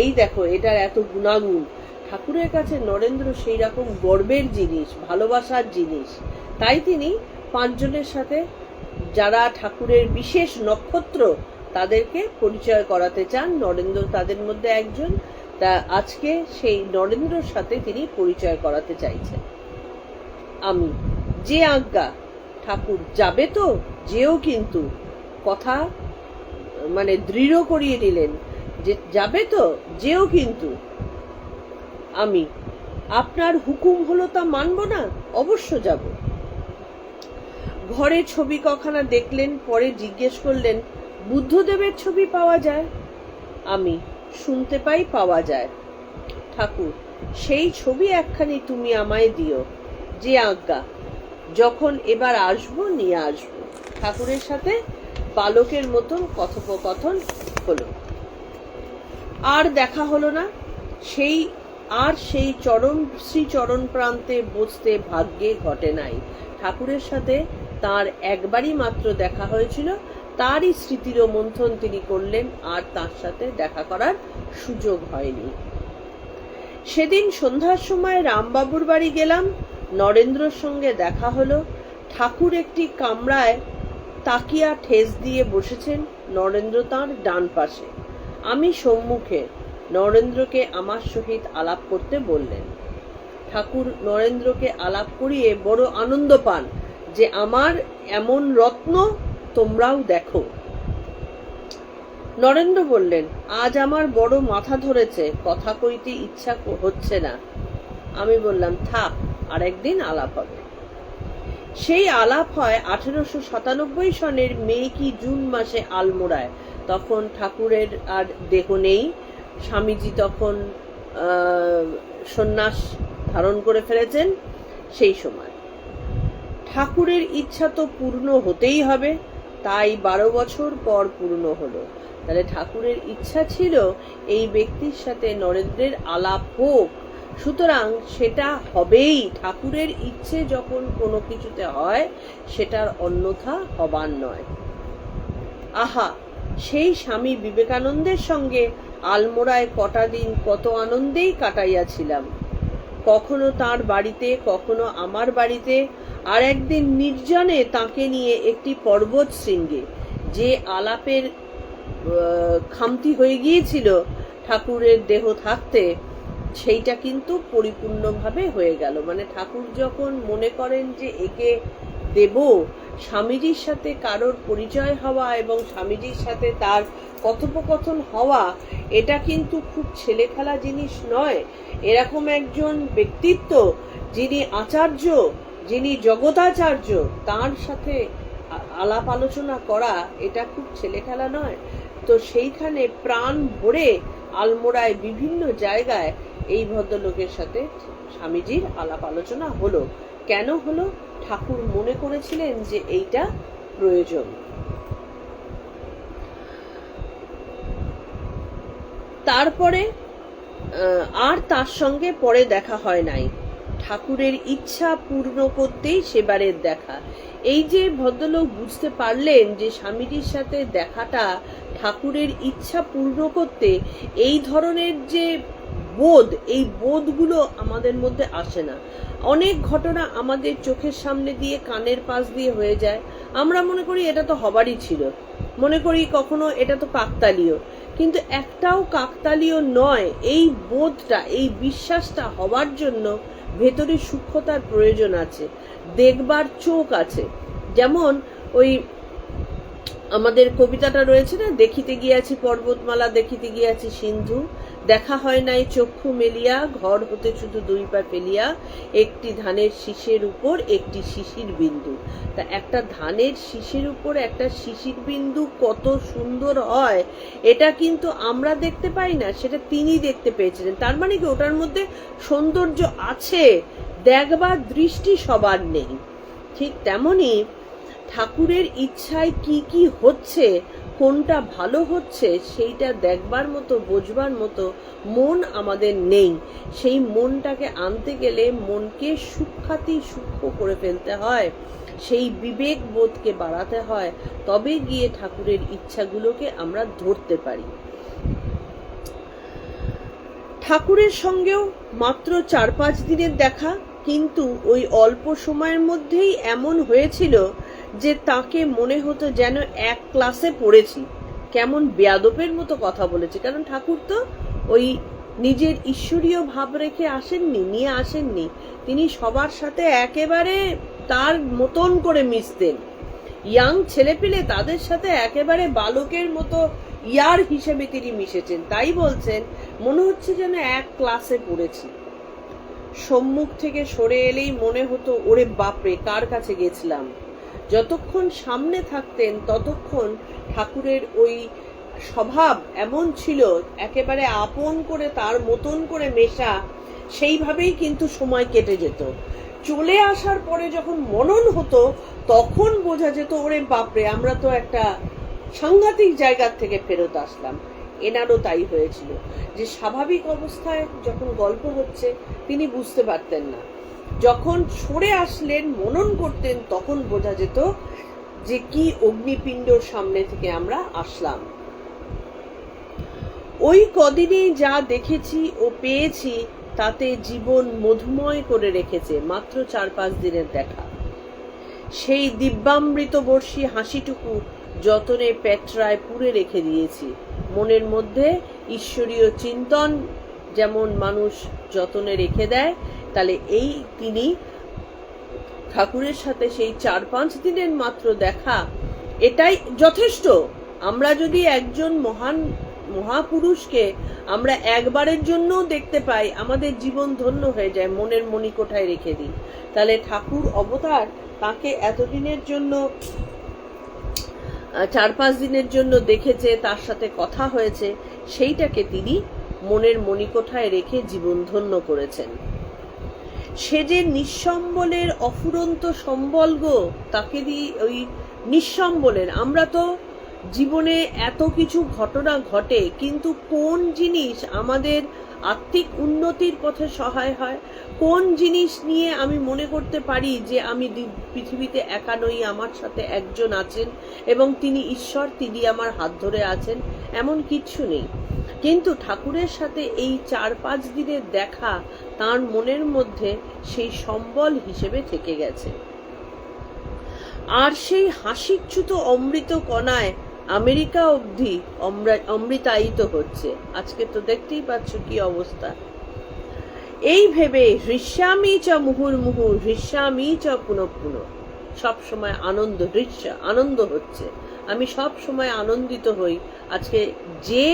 এই দেখো এটার এত গুণাগুণ। ঠাকুরের কাছে নরেন্দ্র সেই রকম গর্বের জিনিস, ভালোবাসার জিনিস। তাই তিনি পাঁচজনের সাথে, যারা ঠাকুরের বিশেষ নক্ষত্র, তাদেরকে পরিচয় করাতে চান। নরেন্দ্র তাদের মধ্যে একজন। তা আজকে সেই নরেন্দ্রর সাথে তিনি পরিচয় করাতে চাইছেন। আমি যে আজ্ঞা। ঠাকুর, যাবে তো? যেও কিন্তু। কথা মানে দৃঢ় করিয়ে নিলেন যে যাবে তো, যেও কিন্তু। আমি, আপনার হুকুম হলো তা মানব না, অবশ্য যাব। ঘরে ছবি কখানা দেখলেন, পরে জিজ্ঞেস করলেন, বুদ্ধদেবের ছবি পাওয়া যায়? আমি, শুনতে পাই পাওয়া যায়। ঠাকুর, সেই ছবি একখানি তুমি আমায় দিও। যে আজ্ঞা। যখন এবার আসবো নিয়ে আসবো। ঠাকুরের সাথে বালকের মতন কথোপকথন হলো। আর দেখা হলো না। সেই শ্রীচরণ প্রান্তে বসতে ভাগ্যে ঘটে নাই। ঠাকুরের সাথে তার একবারই মাত্র দেখা হয়েছিল, তারই স্মৃতির মন্থন তিনি করলেন, আর তার সাথে দেখা করার সুযোগ হয়নি। সেদিন সন্ধ্যার সময় রামবাবুর বাড়ি গেলাম, নরেন্দ্রর সঙ্গে দেখা হলো। ঠাকুর একটি কামরায় তাকিয়া ঠেস দিয়ে বসেছেন, নরেন্দ্র তাঁর ডান পাশে, আমি সম্মুখে। নরেন্দ্রকে আমার সহিত আলাপ করতে বললেন। ঠাকুর নরেন্দ্রকে আলাপ করিয়ে বড় আনন্দ পান যে আমার এমন রত্ন তোমরাও দেখো। নরেন্দ্র বললেন, আজ আমার বড় মাথা ধরেছে, কথা কইতে ইচ্ছা হচ্ছে না। আমি বললাম, থাক, আরেকদিন আলাপ হবে। সেই আলাপ হয় 1897 সনের মে কি জুন মাসে আলমোড়ায়। তখন ঠাকুরের আর দেহ নেই, স্বামীজি তখন সন্ন্যাস ধারণ করে ফেলেছেন। সেই সময় ঠাকুরের ইচ্ছা তো পূর্ণ হতেই হবে। তাই 12 বছর পর পূর্ণ হলো। তাহলে ঠাকুরের ইচ্ছা ছিল এই ব্যক্তির সাথে নরেন্দ্রের আলাপ হোক, সুতরাং সেটা হবেই। ঠাকুরের ইচ্ছে যখন কোনো কিছুতে হয় সেটার অন্যথা হবার নয়। আহা, সেই স্বামী বিবেকানন্দের সঙ্গে আলমোড়ায় কটা দিন কত আনন্দেই কাটাইয়াছিলাম, কখনো তার বাড়িতে, কখনো আমার বাড়িতে, আর একদিন নির্জনে তাকে নিয়ে একটি পর্বত শৃঙ্গে। যে আলাপের খামতি হয়ে গিয়েছিল ঠাকুরের দেহ থাকতে, সেইটা কিন্তু পরিপূর্ণভাবে হয়ে গেল। মানে ঠাকুর যখন মনে করেন যে একে দেব, স্বামীজির সাথে কারোর পরিচয় হওয়া এবং স্বামীজির সাথে তার কথোপকথন হওয়া, এটা কিন্তু খুব ছেলে খেলা জিনিস নয়। এরকম একজন ব্যক্তিত্ব যিনি আচার্য, যিনি জগতাচার্য, তার সাথে আলাপ আলোচনা করা এটা খুব ছেলে খেলা নয়। তো সেইখানে প্রাণ ভরে আলমোড়ায় বিভিন্ন জায়গায় এই ভদ্রলোকের সাথে স্বামীজির আলাপ আলোচনা হলো। কেন হলো? ঠাকুর মনে করেছিলেন যে এইটা প্রয়োজন। তারপরে আর তার সঙ্গে পরে দেখা হয় নাই। ঠাকুরের ইচ্ছা পূর্ণ করতেই সেবারের দেখা। এই যে ভদ্রলোক বুঝতে পারলেন যে স্বামীজির সাথে দেখাটা ঠাকুরের ইচ্ছা পূর্ণ করতে, এই ধরনের যে বোধ, এই বোধগুলো আমাদের মধ্যে আসে না। অনেক ঘটনা আমাদের চোখের সামনে দিয়ে, কানের পাশ দিয়ে হয়ে যায়, আমরা মনে করি এটা তো হবারই ছিল, মনে করি কখনো এটা তো কাকতালীয়, কিন্তু একটাও কাকতালীয় নয়। এই বোধটা, এই বিশ্বাসটা হবার জন্য ভেতরে সূক্ষ্মতার প্রয়োজন আছে, দেখবার চোখ আছে। যেমন ওই আমাদের কবিতাটা রয়েছে না, দেখিতে গিয়াছি পর্বতমালা, দেখিতে গিয়াছি সিন্ধু, দেখা হয় নাই চক্ষু মেলিয়া, ঘর হতে শুধু 2 পা ফেলিয়া, একটি ধানের শীষের উপর একটি শিশির বিন্দু। তা একটা ধানের শীষের উপর একটা শিশির বিন্দু কত সুন্দর হয়, এটা কিন্তু আমরা দেখতে পাই না, সেটা তিনি দেখতে পেয়েছিলেন। তার মানে কি ওটার মধ্যে সৌন্দর্য আছে, দেখবার দৃষ্টি সবার নেই। ঠিক তেমনি ঠাকুরের ইচ্ছায় কি কি হচ্ছে, কোনটা ভালো হচ্ছে, সেইটা দেখবার মতো, বোঝবার মতো মন আমাদের নেই। সেই মনটাকে আনতে গেলে মনকে সূক্ষ্ম করে ফেলতে হয়, সেই বিবেক বোধকে বাড়াতে হয়, তবে গিয়ে ঠাকুরের ইচ্ছাগুলোকে আমরা ধরতে পারি। ঠাকুরের সঙ্গেও মাত্র 4-5 দিনের দেখা, কিন্তু ওই অল্প সময়ের মধ্যেই এমন হয়েছিল যে তাকে মনে হতো যেন এক ক্লাসে পড়েছি। কেমন বেয়াদপের মতো কথা বলেছে, কারণ ঠাকুর তো ওই নিজের ঈশ্বরীয় ভাব রেখে আসেননি, নিয়ে আসেননি। তিনি সবার সাথে একেবারে তার মতন করে মিশতেন। ইয়াং ছেলেপিলে তাদের সাথে একেবারে বালকের মতো ইয়ার হিসেবে তিনি মিশেছেন। তাই বলছেন মনে হচ্ছে যেন এক ক্লাসে পড়েছি। সম্মুখ থেকে সরে এলেই মনে হতো ওরে বাপরে কার কাছে গেছিলাম। যতক্ষণ সামনে থাকতেন ততক্ষণ ঠাকুরের ওই স্বভাব এমন ছিল, একেবারে আপন করে তার মতন করে মেশা, সেইভাবেই কিন্তু সময় কেটে যেত। চলে আসার পরে যখন মনন হতো তখন বোঝা যেত ওরে বাপরে আমরা তো একটা সাংঘাতিক জায়গার থেকে ফেরত আসলাম। এনারও তাই হয়েছিল যে স্বাভাবিক অবস্থায় যখন গল্প হচ্ছে তিনি বুঝতে পারতেন না, যখন সরে আসলেন মনন করতেন তখন বোঝা যেত যে কি অগ্নিপিণ্ডর সামনে থেকে আমরা আসলাম। ওই কদিনে যা দেখেছি ও পেয়েছি তাতে জীবন মধুময় করে রেখেছে মাত্র 4-5 দিনের দেখা। সেই দিব্যামৃত বর্ষী হাসিটুকু যতনে পেট্রায় পুরে রেখে দিয়েছি। মনের মধ্যে ঈশ্বরীয় চিন্তন যেমন মানুষ যতনে রেখে দেয়, তাহলে এই তিনি ঠাকুরের সাথে সেই 4-5 দিনের মাত্র দেখা, এটাই যথেষ্ট। আমরা যদি একজন মহাপুরুষকে আমরা একবারের জন্য দেখতে পাই, আমাদের জীবন ধন্য হয়ে যায়, মনের মণিকোঠায় রেখে দিই। তাহলে ঠাকুর অবতার তাকে এতদিনের জন্য 4-5 দিনের জন্য দেখেছে, তার সাথে কথা হয়েছে, সেইটাকে তিনি মনের মণিকোঠায় রেখে জীবন ধন্য করেছেন। সে যে নিঃসম্বলের অফুরন্ত সম্বল গো, তাকে দিয়ে ওই নিঃসম্বলের। আমরা তো জীবনে এত কিছু ঘটনা ঘটে, কিন্তু কোন জিনিস আমাদের আত্মিক উন্নতির পথে সহায় হয়, কোন জিনিস নিয়ে আমি মনে করতে পারি যে আমি পৃথিবীতে একা নই, আমার সাথে একজন আছেন এবং তিনি ঈশ্বর, তিনি আমার হাত ধরে আছেন, এমন কিচ্ছু নেই। কিন্তু ঠাকুরের সাথে এই 4-5 দিনের দেখা তার মনের মধ্যে সেই সম্বল হিসেবে থেকে গেছে। আর সেই হাসিচ্যুত অমৃত কণায় আমেরিকা অবধি অমৃতায়িত হচ্ছে। আজকে তো দেখতেই পাচ্ছ কি অবস্থা। এই ভেবে হৃষ্যামি চ মুহুর্মুহু হৃষ্যামি চ পুনঃ পুনঃ, সব সময় আনন্দ হচ্ছে। আমি সব সময় আনন্দিত হই। আজকে যে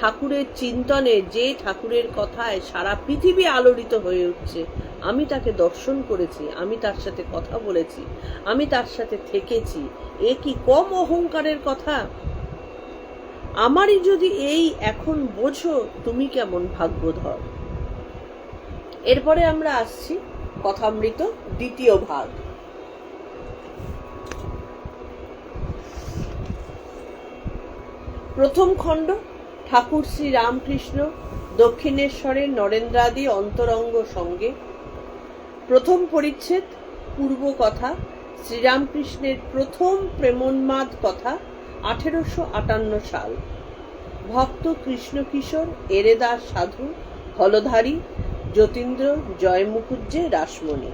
ঠাকুরের চিন্তনে, যে ঠাকুরের কথায় সারা পৃথিবী আলোড়িত হয়ে উঠছে, আমি তাকে দর্শন করেছি, আমি তার সাথে কথা বলেছি, আমি তার সাথে থেকেছি। এ কি কম অহংকারের কথা? আমারই যদি এই এখন বোঝো, তুমি কেমন ভাগ্যধর। এরপরে আমরা আসছি কথামৃত দ্বিতীয় ভাগ। প্রথম খণ্ড, ঠাকুর শ্রী রামকৃষ্ণ দক্ষিণেশ্বরের নরেন্দ্রাদি অন্তরঙ্গ সঙ্গে। প্রথম পরিচ্ছেদ, পূর্ব কথা, শ্রীরামকৃষ্ণের প্রথম প্রেমোন্মাদ কথা, 1858 সাল। ভক্ত কৃষ্ণ কিশোর এরেদাস সাধু হলধারী যতীন্দ্র জয় মুখুজ্জে রাসমণি।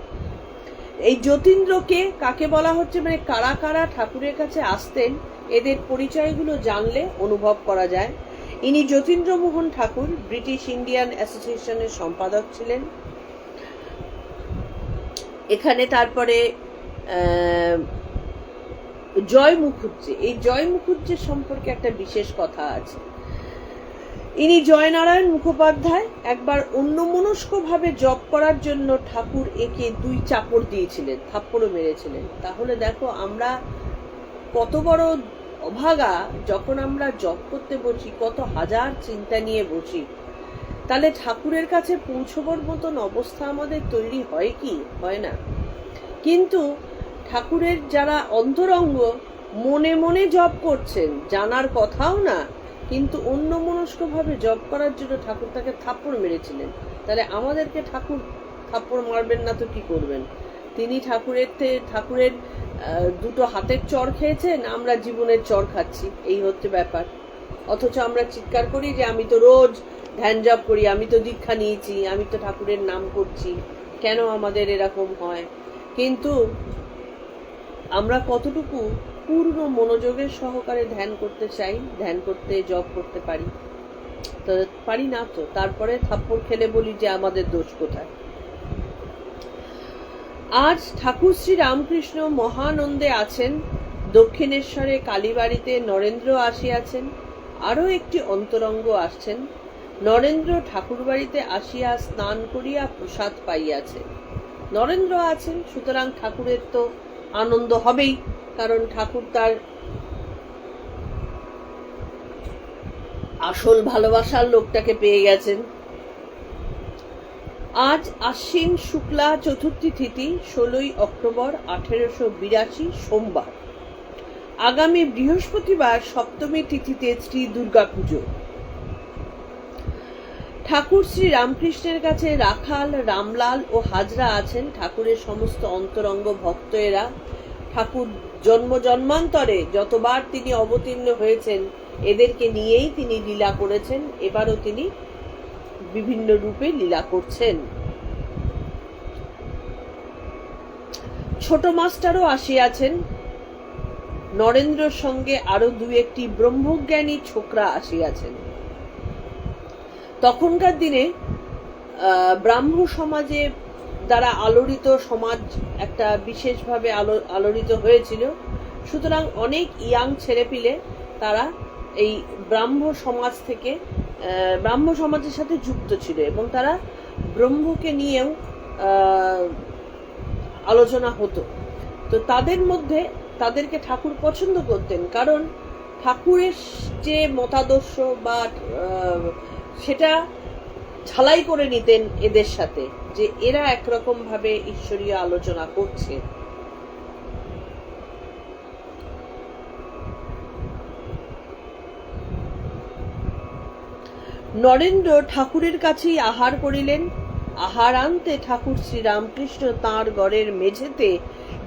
এই যতীন্দ্রকে কাকে বলা হচ্ছে, মানে কারা কারা ঠাকুরের কাছে আসতেন, এদের পরিচয়গুলো জানলে অনুভব করা যায়। ইনি যতীন্দ্রমোহন ঠাকুর ব্রিটিশ ইন্ডিয়ান অ্যাসোসিয়েশনের সম্পাদক ছিলেন। এখানে তারপরে জয় মুখুজ্জে, এই জয় মুখুজ্জের সম্পর্কে একটা বিশেষ কথা আছে। ইনি জয়নারায়ণ মুখোপাধ্যায় একবার অন্যমনস্ক ভাবে জপ করার জন্য ঠাকুর একে 2 চাপড় দিয়েছিলেন, থাপ্পড়ও মেরেছিলেন। তাহলে দেখো আমরা কত বড় অভাগা, যখন আমরা জপ করতে বসি কত হাজার চিন্তা নিয়ে বসি, তাহলে ঠাকুরের কাছে পৌঁছবার মতন অবস্থা আমাদের তৈরি হয় কি? হয় না। কিন্তু ঠাকুরের যারা অন্তরঙ্গ মনে মনে জপ করছেন, জানার কথাও না, কিন্তু অন্যমনস্ক ভাবে জপ করার জন্য ঠাকুর তাকে থাপ্পড় মেরেছিলেন। তাহলে আমাদেরকে ঠাকুর থাপ্পড় মারবেন না তো কি করবেন? তিনি ঠাকুরের 2টো হাতের চর খেয়েছেন, আমরা জীবনের চর খাচ্ছি, এই হচ্ছে ব্যাপার। অথচ আমরা চিৎকার করি যে আমি তো রোজ ধ্যান জপ করি, আমি তো দীক্ষা নিয়েছি, আমি তো ঠাকুরের নাম করছি, কেন আমাদের এরকম হয়? কিন্তু আমরা কতটুকু পূর্ণ মনোযোগের সহকারে ধ্যান করতে চাই, ধ্যান করতে জপ করতে পারি? তো পারি না। তো তারপরে থাপ্পড় খেলে বলি যে আমাদের দোষ কোথায়? আজ ঠাকুর শ্রী রামকৃষ্ণ মহানন্দে আছেন। দক্ষিণেশ্বরে কালীবাড়িতে নরেন্দ্র আসিয়াছেন, আরো একটি অন্তরঙ্গ আসছেন। নরেন্দ্র ঠাকুর বাড়িতে আসিয়া স্নান করিয়া প্রসাদ পাইয়াছে। নরেন্দ্র আছেন, সুতরাং ঠাকুরের তো আনন্দ হবেই, কারণ ঠাকুর তার আসল ভালোবাসার লোকটাকে পেয়ে গেছেন। আজ আশ্বিন শুক্লা চতুর্থী তিথি 16ই অক্টোবর 1882 সোমবার। আগামী বৃহস্পতিবার সপ্তমী তিথিতে শ্রী দুর্গা পুজো। ঠাকুর শ্রী রামকৃষ্ণের কাছে রাখাল, রামলাল ও হাজরা আছেন ঠাকুরের সমস্ত অন্তরঙ্গ ভক্ত। এরা ঠাকুর জন্ম জন্মান্তরে যতবার তিনি অবতীর্ণ হয়েছেন এদেরকে নিয়েই তিনি লীলা করেছেন, এবারও তিনি বিভিন্ন রূপে লীলা করছেন। ছোট মাস্টারও আসিয়াছেন। নরেন্দ্রর সঙ্গে আরো 2-1টি ব্রহ্মজ্ঞানী ছোকরা আসিয়াছেন। তখনকার দিনে ব্রাহ্ম সমাজে দ্বারা আলোড়িত সমাজ একটা বিশেষভাবে আলোড়িত হয়েছিল। সুতরাং অনেক ইয়াং ছেলেপিলে তারা এই ব্রাহ্ম সমাজের সাথে যুক্ত ছিল এবং তারা ব্রহ্মকে নিয়েও আলোচনা হতো। তো তাদের মধ্যে তাদেরকে ঠাকুর পছন্দ করতেন, কারণ ঠাকুরের যে মতাদর্শ বা সেটা ঝালাই করে নিতেন এদের সাথে, যে এরা একরকম ভাবে ঈশ্বরীয় আলোচনা করছে। নরেন্দ্র ঠাকুরের কাছেই আহার করিলেন। আহার আনতে ঠাকুর শ্রীরামকৃষ্ণ তাঁর ঘরের মেঝেতে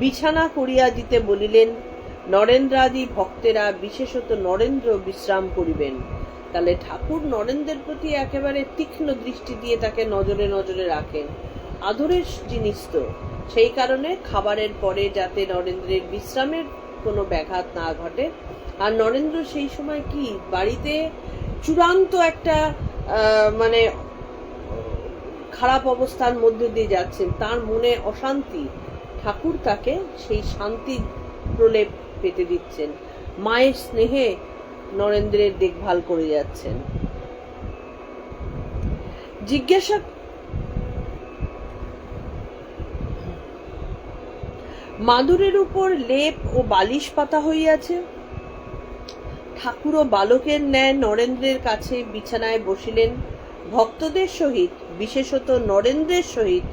বিছানা করিয়া দিতে বলিলেন। নরেন্দ্রাদি ভক্তেরা, বিশেষত নরেন্দ্র, বিশ্রাম করিবেন। তাহলে ঠাকুর নরেন্দ্রের প্রতি একেবারে তীক্ষ্ণ দৃষ্টি দিয়ে তাকে নজরে নজরে রাখেন। আদরের জিনিস তো, সেই কারণে খাবারের পরে যাতে নরেন্দ্রের বিশ্রামের কোনো ব্যাঘাত না ঘটে। আর নরেন্দ্র সেই সময় কি বাড়িতে চূড়ান্ত একটা মানে খারাপ অবস্থার মধ্যে দিয়ে যাচ্ছেন, তার মনে অশান্তি। ঠাকুর তাকে সেই শান্তি প্রলেপ পেতে দিচ্ছেন, মায়ের স্নেহে নরেন্দ্রের দেখভাল করে যাচ্ছেন। জিজ্ঞাসা মাদুরের উপর লেপ ও বালিশ পাতা হইয়াছে। ঠাকুর ও বালকের ন্যায় নরেন্দ্রের কাছে বিছানায় বসিলেন। ভক্তদের সহিত, বিশেষত নরেন্দ্রের সহিত,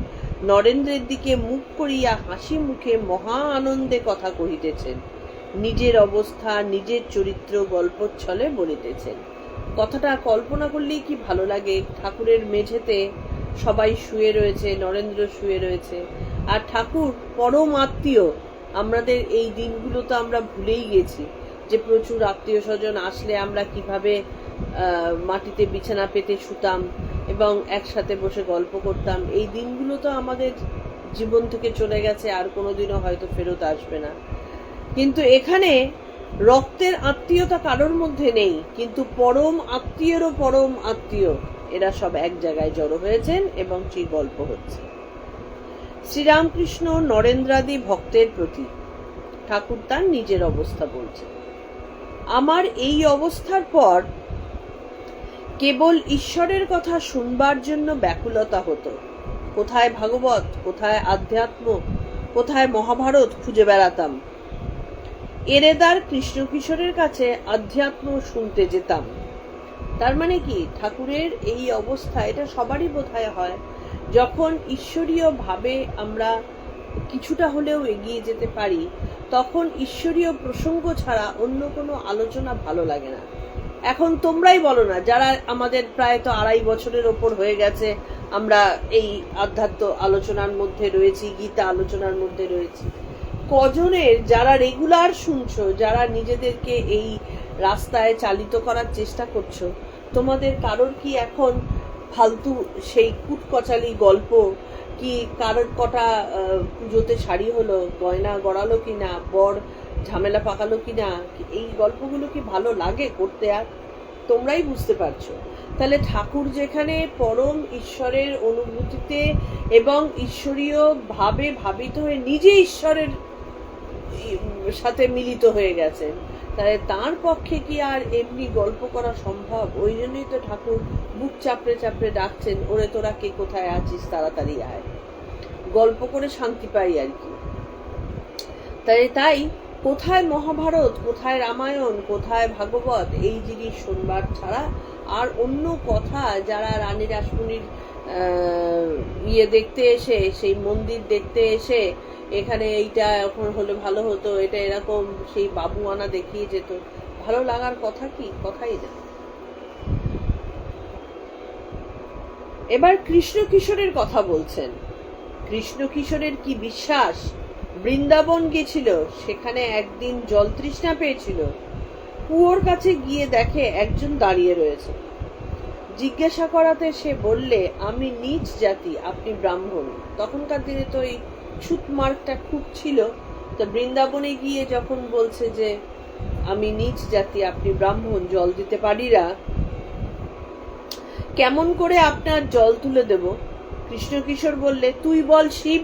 নরেন্দ্রের দিকে মুখ করিয়া হাসি মুখে মহা আনন্দে কথা কহিতেছেন। নিজের অবস্থা, নিজের চরিত্র গল্পচ্ছলে বলিতেছেন। কথাটা কল্পনা করলেই কি ভালো লাগে। ঠাকুরের মেঝেতে সবাই শুয়ে রয়েছে, নরেন্দ্র শুয়ে রয়েছে, আর ঠাকুর পরম আত্মীয়। আমাদের এই দিনগুলো তো আমরা ভুলেই গেছি যে প্রচুর আত্মীয় স্বজন আসলে আমরা কিভাবে মাটিতে বিছানা পেতে শুতাম এবং একসাথে বসে গল্প করতাম। এই দিনগুলো তো আমাদের জীবন থেকে চলে গেছে, আর কোনোদিনও হয়তো ফেরত আসবে না। কিন্তু এখানে রক্তের আত্মীয়তা কারোর মধ্যে নেই, কিন্তু পরম আত্মীয়েরও পরম আত্মীয় এরা সব এক জায়গায় জড়ো হয়েছেন এবং সেই গল্প হচ্ছে। শ্রীরামকৃষ্ণ নরেন্দ্রাদি ভক্তের প্রতি ঠাকুর তার নিজের অবস্থা বলছেন। আমার এই অবস্থার পর কেবল ঈশ্বরের কথা শুনবার জন্য ব্যাকুলতা হতো। কোথায় ভাগবত, কোথায় আধ্যাত্ম, কোথায় মহাভারত খুঁজে বেড়াতাম। এরেদার কৃষ্ণ কিশোরের কাছে আধ্যাত্ম শুনতে যেতাম। তার মানে কি, ঠাকুরের এই অবস্থা এটা সবারই বোধহয় হয়। যখন ঈশ্বরীয় ভাবে আমরা কিছুটা হলেও এগিয়ে যেতে পারি, তখন ঈশ্বরীয় প্রসঙ্গ ছাড়া অন্য কোনো আলোচনা ভালো লাগে না। এখন তোমরাই বলো না, যারা আমাদের প্রায় তো 2.5 বছরের ওপর হয়ে গেছে আমরা এই আধ্যাত্ম আলোচনার মধ্যে রয়েছি, গীতা আলোচনার মধ্যে রয়েছি, কজনের যারা রেগুলার শুনছো, যারা নিজেদেরকে এই রাস্তায় চালিত করার চেষ্টা করছো, তোমাদের কারোর কি এখন ফালতু সেই কুটকচালি গল্প, কি কারোর কটা পুজোতে শাড়ি হলো, গয়না গড়ালো কিনা, বর ঝামেলা পাকালো কিনা, এই গল্পগুলো কি ভালো লাগে করতে? আর তোমরাই বুঝতে পারছো। তাহলে ঠাকুর যেখানে পরম ঈশ্বরের অনুভূতিতে এবং ঈশ্বরীয় ভাবে ভাবিত হয়ে নিজে ঈশ্বরের সাথে মিলিত হয়ে গেছেন, তাহলে তার পক্ষে কি আর এমনি গল্প করা সম্ভব? ওই জন্যই তো ঠাকুর বুক চাপড়ে চাপড়ে ডাকছেন, ওরে তোরা কে কোথায় আছিস, তাড়াতাড়ি আয়, গল্প করে শান্তি পাই আর কি। তাই কোথায় মহাভারত, কোথায় রামায়ণ, কোথায় ভাগবত, এই জিনিস শুনবার ছাড়া আর অন্য কথা, যারা রানী রাসমণির দেখতে এসে, সেই মন্দির দেখতে এসে এখানে এইটা এখন হলে ভালো হতো, এটা এরকম, সেই বাবু আনা দেখিয়ে যেত, ভালো লাগার কথা কি? কথাই না। এবার কৃষ্ণ কিশোরের কথা বলছেন। কৃষ্ণ কিশোরের কি বিশ্বাস! বৃন্দাবন গেছিল, সেখানে একদিন জল তৃষ্ণা পেয়েছিল। কুয়োর কাছে গিয়ে দেখে একজন দাঁড়িয়ে রয়েছে। জিজ্ঞাসা করাতে সে বললে, আমি নীচ জাতি, আপনি ব্রাহ্মণ। তখনকার দিনে তো এই ছুত মার্কটা খুব ছিল। তো বৃন্দাবনে গিয়ে যখন বলছে যে আমি নীচ জাতি, আপনি ব্রাহ্মণ, জল দিতে পারি না, কেমন করে আপনার জল তুলে দেব? কৃষ্ণ কিশোর বললে, তুই বল শিব।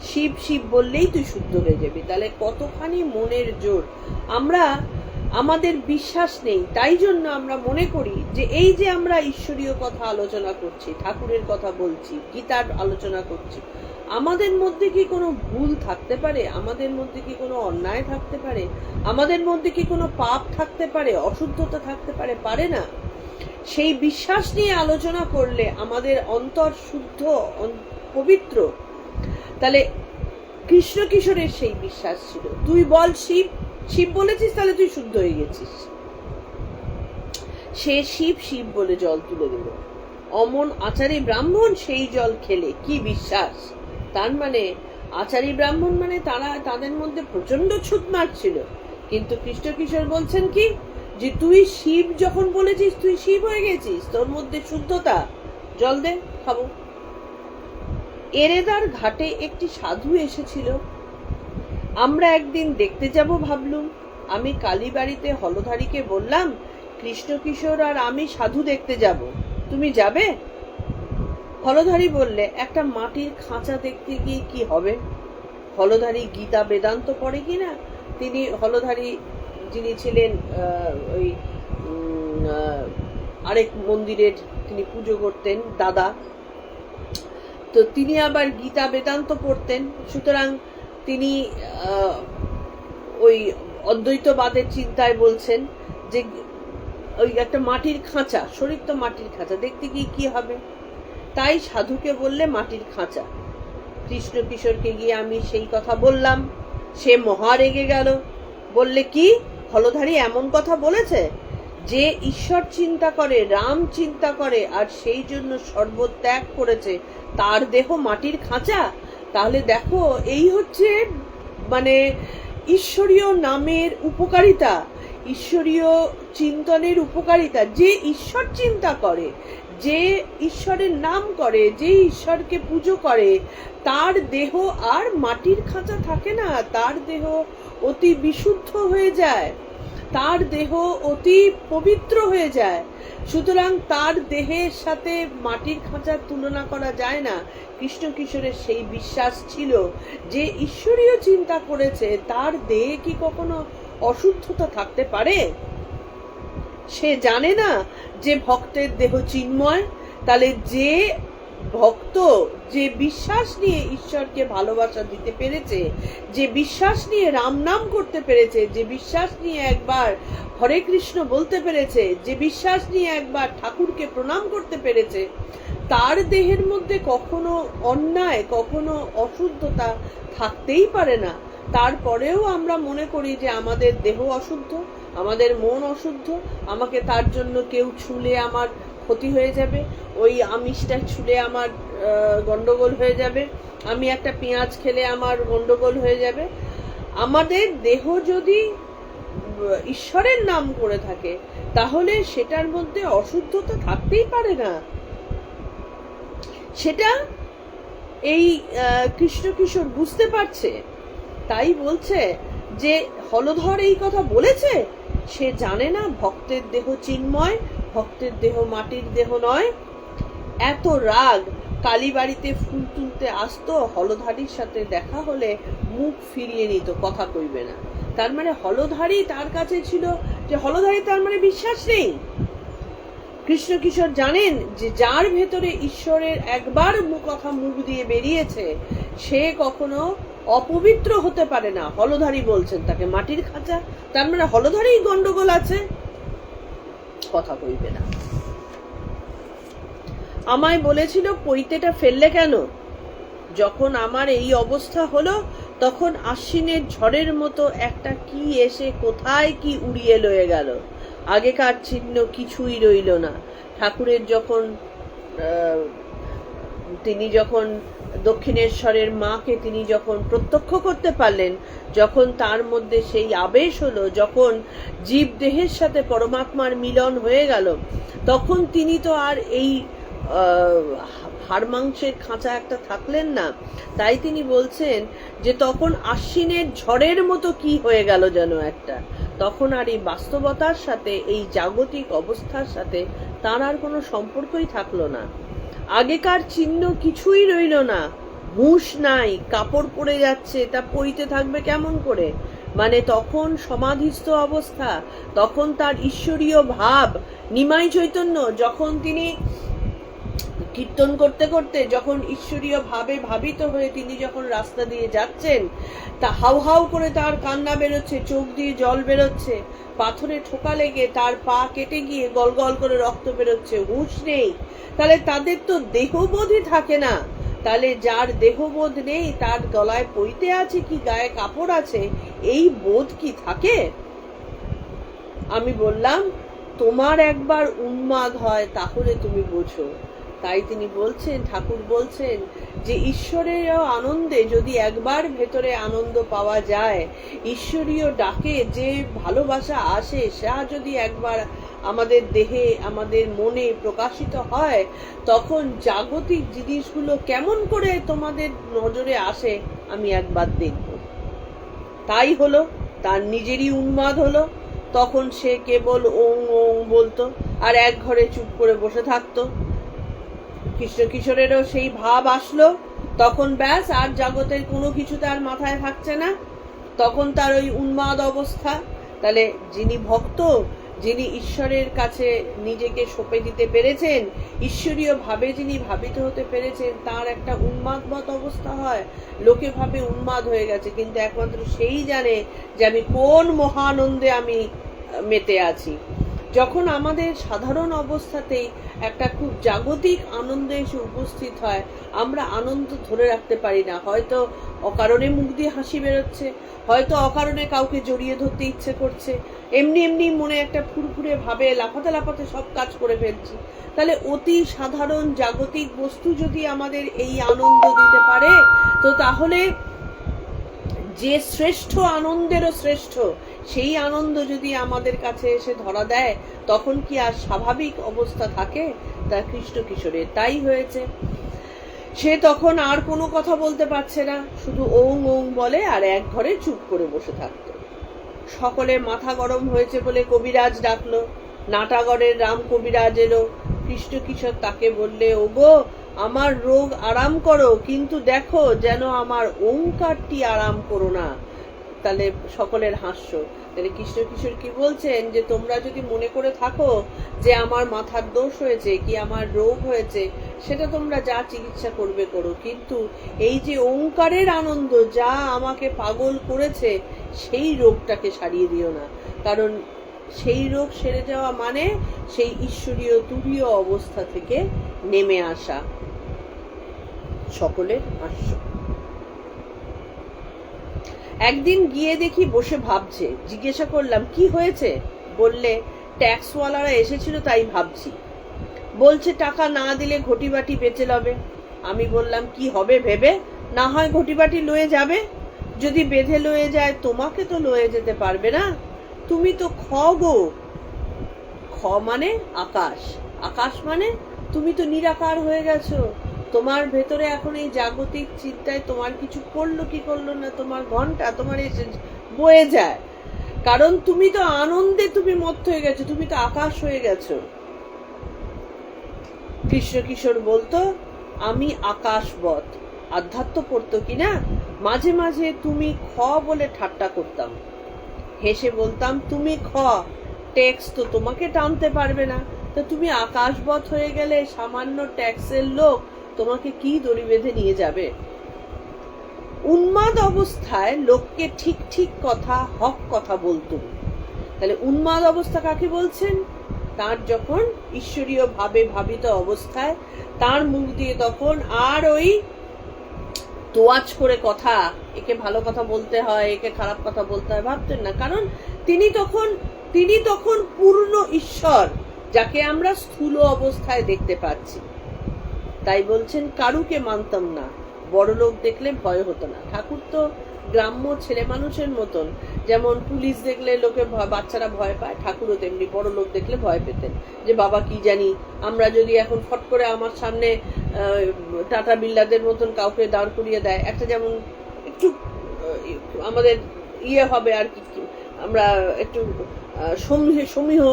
শিব শিব বললেই তুই শুদ্ধ হয়ে যাবি। তাহলে কতখানি মনের জোর! আমাদের বিশ্বাস নেই, তাই জন্য আমরা মনে করি যে এই যে আমরা ঈশ্বরীয় কথা আলোচনা করছি, ঠাকুরের কথা বলছি, গীতার আলোচনা করছি, আমাদের মধ্যে কি কোনো ভুল থাকতে পারে? আমাদের মধ্যে কি কোনো অন্যায় থাকতে পারে? আমাদের মধ্যে কি কোনো পাপ থাকতে পারে, অশুদ্ধতা থাকতে পারে? পারে না। সেই বিশ্বাস নিয়ে আলোচনা করলে আমাদের অন্তর শুদ্ধ, পবিত্র। তাহলে কৃষ্ণ কিশোরের সেই বিশ্বাস ছিল। তুই বল শিব, শিব বলেছিস, তাহলে তুই শুদ্ধ হয়ে গেছিস। সে শিব শিব বলে জল তুলে দিল। অমন আচারী ব্রাহ্মণ সেই জল খেলে কি বিশ্বাস। তার মানে আচারী ব্রাহ্মণ মানে তারা, তাদের মধ্যে প্রচন্ড ছুত মারছিল। কিন্তু কৃষ্ণ কিশোর বলছেন কি, যে তুই শিব যখন বলেছিস, তুই শিব হয়ে গেছিস, তোর মধ্যে শুদ্ধতা, জল দে, খাবো। এরেদার ঘাটে একটি সাধু এসেছিল। আমরা একদিন দেখতে যাব ভাবলুম। আমি কালীবাড়িতে হলধারীকে বললাম, কৃষ্ণ কিশোর আর আমি সাধু দেখতে যাব, তুমি যাবে? হলধারী বললে, একটা মাটির খাঁচা দেখতে গিয়ে কি হবে? হলধারী গীতা বেদান্ত পড়ে কিনা। তিনি হলধারী যিনি ছিলেন ওই আরেক মন্দিরের তিনি পুজো করতেন দাদা, তো তিনি আবার গীতা বেদান্ত পড়তেন। সুতরাং তিনি ওই অদ্বৈতবাদের চিন্তায় বলছেন যে ওই একটা মাটির খাঁচা, শরীর তো মাটির খাঁচা, দেখতে গিয়ে কি হবে। তাই সাধুকে বললে মাটির খাঁচা। কৃষ্ণ কিশোরকে গিয়ে আমি সেই কথা বললাম। সে মহা রেগে গেল। বললে, কি হলধারী এমন কথা বলেছে? যে ঈশ্বর চিন্তা করে, রাম চিন্তা করে, আর সেই জন্য সর্বত্যাগ করেছে, তার দেহ মাটির খাঁচা? তাহলে দেখো, এই হচ্ছে মানে ঈশ্বরীয় নামের উপকারিতা, ঈশ্বরীয় চিন্তনের উপকারিতা। যে ঈশ্বর চিন্তা করে, যে ঈশ্বরের নাম করে, যে ঈশ্বরকে পুজো করে, তার দেহ আর মাটির খাঁচা থাকে না, তার দেহ অতি বিশুদ্ধ হয়ে যায়, তার দেহ অতি পবিত্র হয়ে যায়। সুতরাং তার দেহের সাথে মাটির খাঁচার তুলনা করা যায় না। কৃষ্ণ কিশোরের সেই বিশ্বাস ছিল যে ঈশ্বরীয় চিন্তা করেছে, তার দেহে কি কখনো অশুদ্ধতা থাকতে পারে? সে জানে না যে ভক্তের দেহ চিন্ময়। তাহলে যে ভক্ত, যে বিশ্বাস নিয়ে ঈশ্বরকে ভালোবাসা দিতে পেরেছে, যে বিশ্বাস নিয়ে রাম নাম করতে পেরেছে, যে বিশ্বাস নিয়ে একবার হরে কৃষ্ণ বলতে পেরেছে, যে বিশ্বাস নিয়ে একবার ঠাকুরকে প্রণাম করতে পেরেছে, তার দেহের মধ্যে কখনো অন্যায়, কখনো অশুদ্ধতা থাকতেই পারে না। তারপরেও আমরা মনে করি যে আমাদের দেহ অশুদ্ধ, আমাদের মন অশুদ্ধ, আমাকে তার জন্য কেউ ছুলে আমার ক্ষতি হয়ে যাবে, ওই আমিষটা ছুলে আমার গন্ডগোল হয়ে যাবে, আমি একটা পেঁয়াজ খেলে আমার গন্ডগোল হয়ে যাবে। আমাদের দেহ যদি ঈশ্বরের নাম করে থাকে, তাহলে সেটার মধ্যে অশুদ্ধতা থাকতেই পারে না। সেটা এই কৃষ্ণ কিশোর বুঝতে পারছে। তাই বলছে যে হলধর এই কথা বলেছে, সে জানে না ভক্তের দেহ চিন্ময়, ভক্তের দেহ মাটির দেহ নয়। এত রাগ, কালীবাড়িতে ফুল তুলতে আসতো, হলধারীর সাথে দেখা হলে মুখ ফিরিয়ে নিত, কথা কইবে না। তার মানে হলধারী তার কাছে ছিল, যে হলধারী তার মানে বিশ্বাস নেই। কৃষ্ণ কিশোর জানেন যে যার ভেতরে ঈশ্বরের একবার কথা মুখ দিয়ে বেরিয়েছে, সে কখনো অপবিত্র হতে পারে না। হলধারী বলছেন তাকে মাটির খাঁচা, তার মানে হলধারী গন্ডগোল আছে, কথা কইবে না। আমায় বলেছিল, পৈতেটা ফেললে কেন? যখন আমার এই অবস্থা হলো, তখন আশ্বিনের ঝড়ের মতো একটা কি এসে কোথায় কি উড়িয়ে লয়ে গেল। আগেকার চিহ্ন কিছুই রইল না। ঠাকুরের যখন তিনি যখন দক্ষিণেশ্বরের মাকে তিনি যখন প্রত্যক্ষ করতে পারলেন, যখন তার মধ্যে সেই আবেশ হলো, যখন জীব দেহের সাথে পরমাত্মার মিলন হয়ে গেল, তখন তিনি তো আর এই হাড় মাংসের খাঁচা একটা থাকলেন না। তাই তিনি বলছেন যে তখন আশ্বিনের ঝড়ের মতো কি হয়ে গেল যেন একটা। তখন আর এই বাস্তবতার সাথে, এই জাগতিক অবস্থার সাথে তার আর কোনো সম্পর্কই থাকলো না। আগেকার চিহ্ন কিছুই রইল না। হুঁশ নাই, কাপড় পরে যাচ্ছে, তা পইতে থাকবে কেমন করে? মানে তখন সমাধিস্থ অবস্থা, তখন তার ঈশ্বরীয় ভাব, নিমাই চৈতন্য যখন তিনি কীর্তন করতে করতে যখন ঈশ্বরীয় ভাবে ভাবিত হয়ে তিনি যখন রাস্তা দিয়ে যাচ্ছেন, তা হাউ হাউ করে তার কান্না বেরোচ্ছে, চোখ দিয়ে জল বেরোচ্ছে, পাথরে ঠোকা লেগে তার পা কেটে গিয়ে গল গল করে রক্ত বেরোচ্ছে, হুঁশ নেই। তাহলে তাদের তো দেহবোধই থাকে না। তাহলে যার দেহবোধ নেই, তার গলায় পইতে আছে কি গায়ে কাপড় আছে, এই বোধ কি থাকে? আমি বললাম, তোমার একবার উন্মাদ হয় তাহলে তুমি বোঝো। তাই তিনি বলছেন, ঠাকুর বলছেন যে ঈশ্বরের আনন্দে যদি একবার ভেতরে আনন্দ পাওয়া যায়, ঈশ্বরীয় ডাকে যে ভালোবাসা আসে সে যদি একবার আমাদের দেহে আমাদের মনে প্রকাশিত হয়, তখন জাগতিক জিনিসগুলো কেমন করে তোমাদের নজরে আসে আমি একবার দেখব। তাই হলো, তার নিজেরই উন্মাদ হলো। তখন সে কেবল ওং ওং বলতো আর এক ঘরে চুপ করে বসে থাকতো। কৃষ্ণ কিশোরেরও সেই ভাব আসলো, তখন ব্যাস আর জগতের কোনো কিছু তার মাথায় থাকছে না, তখন তার ওই উন্মাদ অবস্থা। তাহলে যিনি ভক্ত, যিনি ঈশ্বরের কাছে নিজেকে সঁপে দিতে পেরেছেন, ঈশ্বরীয় ভাবে যিনি ভাবিত হতে পেরেছেন, তার একটা উন্মাদবৎ অবস্থা হয়। লোকে ভাবে উন্মাদ হয়ে গেছে, কিন্তু একমাত্র সেই জানে যে আমি কোন মহানন্দে আমি মেতে আছি। যখন আমাদের সাধারণ অবস্থাতেই একটা খুব জাগতিক আনন্দে এসে উপস্থিত হয়, আমরা আনন্দ ধরে রাখতে পারি না। হয়তো অকারণে মুখ দিয়ে হাসি বেরোচ্ছে, হয়তো অকারণে কাউকে জড়িয়ে ধরতে ইচ্ছে করছে, এমনি এমনি মনে একটা ফুরফুরে ভাবে লাফাতে লাফাতে সব কাজ করে ফেলছি। তাহলে অতি সাধারণ জাগতিক বস্তু যদি আমাদের এই আনন্দ দিতে পারে, তো তাহলে যে শ্রেষ্ঠ আনন্দেরও শ্রেষ্ঠ সেই আনন্দ যদি আমাদের কাছে এসে ধরা দেয়, তখন কি আর স্বাভাবিক অবস্থা থাকে? তা কৃষ্ণ কিশোরের তাই হয়েছে। সে তখন আর কোনো কথা বলতে পারছে না, শুধু ওং ওং বলে আর এক ঘরে চুপ করে বসে থাকতো। সকলের মাথা গরম হয়েছে বলে কবিরাজ ডাকলো। নাটাগড়ের রাম কবিরাজ এলো। কৃষ্ণ কিশোর তাকে বললে, ওগো আমার রোগ আরাম করো, কিন্তু দেখো যেন আমার ওঙ্কারটি আরাম করো না। তাহলে সকলের হাস্য। তাহলে কৃষ্ণ কিশোর কি বলছেন, যে তোমরা যদি মনে করে থাকো যে আমার মাথার দোষ হয়েছে কি আমার রোগ হয়েছে, সেটা তোমরা যা চিকিৎসা করবে করো, কিন্তু এই যে ওঙ্কারের আনন্দ যা আমাকে পাগল করেছে সেই রোগটাকে সারিয়ে দিও না। কারণ সেই রোগ সেরে যাওয়া মানে সেই ঈশ্বরীয় তুরীয় অবস্থা থেকে নেমে আসা। সকলের হাস্য। একদিন গিয়ে দেখি বসে ভাবছে। জিজ্ঞাসা করলাম, কি হয়েছে? বললে, ট্যাক্সওয়ালারা এসেছিল তাই ভাবছি। বলছে টাকা না দিলে ঘটিবাটি বেচে লবে। আমি বললাম, কি হবে ভেবে? না হয় ঘটিবাটি লয়ে যাবে। যদি বেঁধে লয়ে যায়, তোমাকে তো লয়ে যেতে পারবে না। তুমি তো খ গো। খ মানে আকাশ, আকাশ মানে তুমি তো নিরাকার হয়ে গেছো। তোমার ভেতরে এখন এই জাগতিক চিন্তায় তোমার কিছু করলো কি করলো না, তোমার ঘন্টা তোমার এসে বয়ে যায়। কারণ তুমি তো আনন্দে তুমি মত্ত হয়ে গেছো, তুমি তো আকাশ হয়ে গেছো। কৃষ্ণ কিশোর বলতো, আমি আকাশবৎ। আধ্যাত্ম পড়তো কিনা, মাঝে মাঝে তুমি খ বলে ঠাট্টা করতাম। হেসে বলতাম, তুমি খ, ট্যাক্স তো তোমাকে টানতে পারবে না, তো তুমি আকাশবৎ হয়ে গেলে সামান্য ট্যাক্সের লোক তোমাকে কি দড়ি বেঁধে নিয়ে যাবে? উন্মাদ অবস্থায় লোককে ঠিক ঠিক কথা, হক কথা বলতো। তাহলে উন্মাদ অবস্থা কাকে বলছেন? তার যখন ঈশ্বরীয় ভাবে ভাবিত অবস্থায় তার মুখ দিয়ে তখন আর ওই তোয়াজ করে কথা, একে ভালো কথা বলতে হয়, একে খারাপ কথা বলতে হয় ভাবতেন না। কারণ তিনি তখন পূর্ণ ঈশ্বর, যাকে আমরা স্থূল অবস্থায় দেখতে পাচ্ছি। তাই বলছেন, কারুকে মানতাম না, বড় লোক দেখলে ভয় হতো না। ঠাকুর তো গ্রাম্য ছেলে মানুষের মতন, যেমন পুলিশ দেখলে লোকে বাচ্চারা ভয় পায়, ঠাকুরও তেমনি বড় লোক দেখলে ভয় পেতেন, যে বাবা কি জানি, আমরা যদি এখন ফট করে আমার সামনে টাটা বিল্লাদের মতন কাউকে দাঁড় করিয়ে দেয়, একটা যেমন একটু আমাদের ইয়ে হবে আর কি, আমরা একটু সমীহ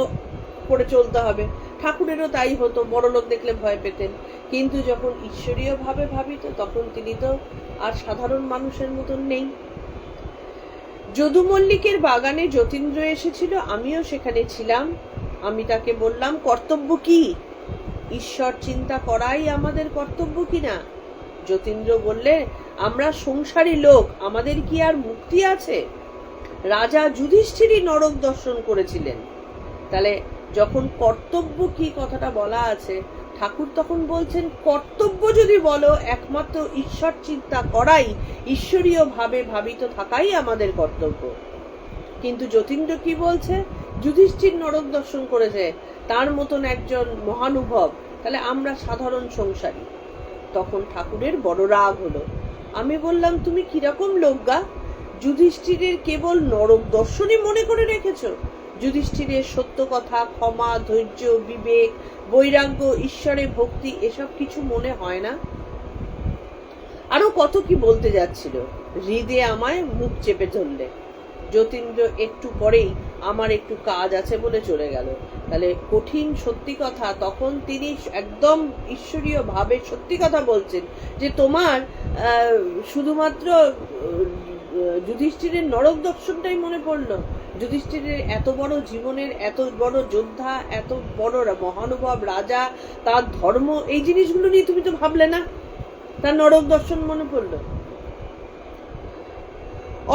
করে চলতে হবে। ঠাকুরেরও তাই হতো, বড় লোক দেখলে ভয় পেতেন। কিন্তু যখন ঈশ্বরীয় ভাবে ভাবিত, তখন তিনি তো আর সাধারণ মানুষের মতন নেই। যদু মল্লিকের বাগানে যতীন্দ্র এসেছিল, আমিও সেখানে ছিলাম। আমি তাকে বললাম, কর্তব্য কি? ঈশ্বর চিন্তা করাই আমাদের কর্তব্য কিনা? যতীন্দ্র বললে, আমরা সংসারী লোক, আমাদের কি আর মুক্তি আছে? রাজা যুধিষ্ঠিরই নরক দর্শন করেছিলেন। তাহলে যখন কর্তব্য কি কথাটা বলা আছে, ঠাকুর তখন বলছেন, কর্তব্য যদি বলো, একমাত্র ঈশ্বর চিন্তা করাই, ঈশ্বরীয় ভাবে ভাবিত থাকাই আমাদের কর্তব্য। কিন্তু যতীন্দ্র কি বলছে, যুধিষ্ঠির নরক দর্শন করেছে, তার মতন একজন মহানুভব, তাহলে আমরা সাধারণ সংসারী। তখন ঠাকুরের বড় রাগ হলো। আমি বললাম, তুমি কিরকম লোক গা? যুধিষ্ঠিরের কেবল নরক দর্শনই মনে করে রেখেছ? যুধিষ্ঠিরের সত্য কথা, ক্ষমা, ধৈর্য, বিবেক, বৈরাগ্য, ঈশ্বরে ভক্তি এসব কিছু মনে হয় না? আরো কত কি বলতে যাচ্ছিল। হৃদে আমায় মুখ চেপে ধরলে। যতীন্দ্র একটু পরেই আমার একটু কাজ আছে বলে চলে গেল। তাহলে কঠিন সত্যি কথা, তখন তিনি একদম ঈশ্বরীয় ভাবে সত্যি কথা বলছেন যে তোমার শুধুমাত্র যুধিষ্ঠিরের নরক দর্শনটাই মনে পড়লো? যুধিষ্ঠিরের এত বড় জীবনের, এত বড় যোদ্ধা, এত বড় মহানুভব রাজা, তার ধর্ম, এই জিনিসগুলো নিয়ে তুমি তো ভাবলে না? তার নরক দর্শন মনে পড়লো?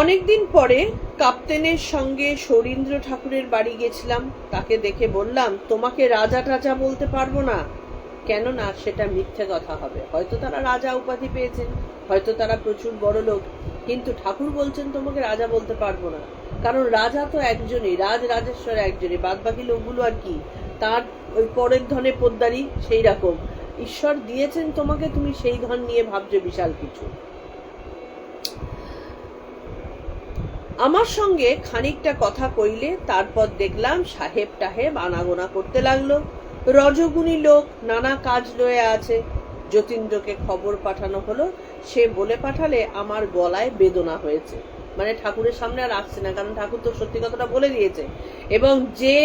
অনেকদিন পরে কাপ্তেনের সঙ্গে সৌরীন্দ্র ঠাকুরের বাড়ি গেছিলাম। তাকে দেখে বললাম, তোমাকে রাজা টাজা বলতে পারবো না, কেননা সেটা মিথ্যে কথা হবে। হয়তো তারা রাজা উপাধি পেয়েছেন, হয়তো তারা প্রচুর বড় লোক, কিন্তু ঠাকুর বলছেন তোমাকে রাজা বলতে পারবো না, কারণ রাজা তো একজনই, রাজেশ্বর একজনই, বাদ বাকি লোকগুলো আর কি তার ওই পরের ধনে পোদ্দারি, সেই রকম ঈশ্বর দিয়েছেন তোমাকে, তুমি সেই ধন নিয়ে ভাবছো বিশাল কিছু। আমার সঙ্গে খানিকটা কথা কইলে তারপর দেখলাম সাহেব টাহেব আনাগোনা করতে লাগলো। রজগুণী লোক, নানা কাজ লয়ে আছে। যতীন্দ্রকে খবর পাঠানো হলো। সে বলে পাঠালে আমার গলায় বেদনা হয়েছে। মানে ঠাকুরের সামনে আর আসছে না, কারণ ঠাকুর তো সত্যি কথাটা বলে দিয়েছে, এবং যে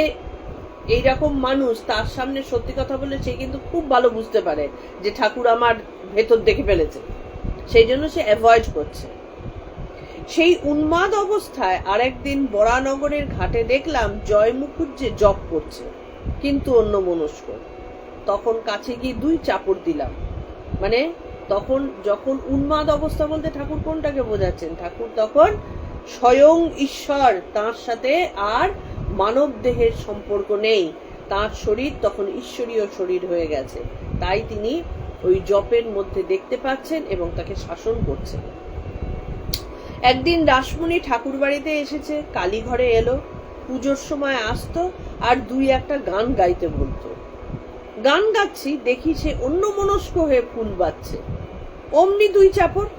এইরকম মানুষ তার সামনে সত্যি কথা বলে সে কিন্তু খুব ভালো বুঝতে পারে যে ঠাকুর আমার ভেতর দেখে ফেলেছে, সেই জন্য সে অ্যাভয়েড করছে। সেই উন্মাদ অবস্থায় আরেকদিন বরানগরের ঘাটে দেখলাম জয় মুখুজ্জে জপ করছে, কিন্তু অন্য মনস্ক। তখন কাছে গিয়ে 2 চাপড় দিলাম। মানে তখন যখন উন্মাদ অবস্থা বলতে ঠাকুর কোনটাকে বোঝাচ্ছেন? ঠাকুর তখন স্বয়ং ঈশ্বর, তার সাথে আর মানব দেহের সম্পর্ক নেই, তার শরীর তখন ঈশ্বরীয় শরীর হয়ে গেছে, তাই তিনি ওই জপের মধ্যে দেখতে পাচ্ছেন এবং তাকে শাসন করছেন। একদিন রাসমণি ঠাকুর বাড়িতে এসেছে, কালীঘরে এলো, পুজোর সময় আসতো আর 2-1টা গান গাইতে বলতো। গান গাচ্ছি, দেখি সে অন্য মনস্ক হয়ে ফুল বাজছে, অমনি 2 চাপড়।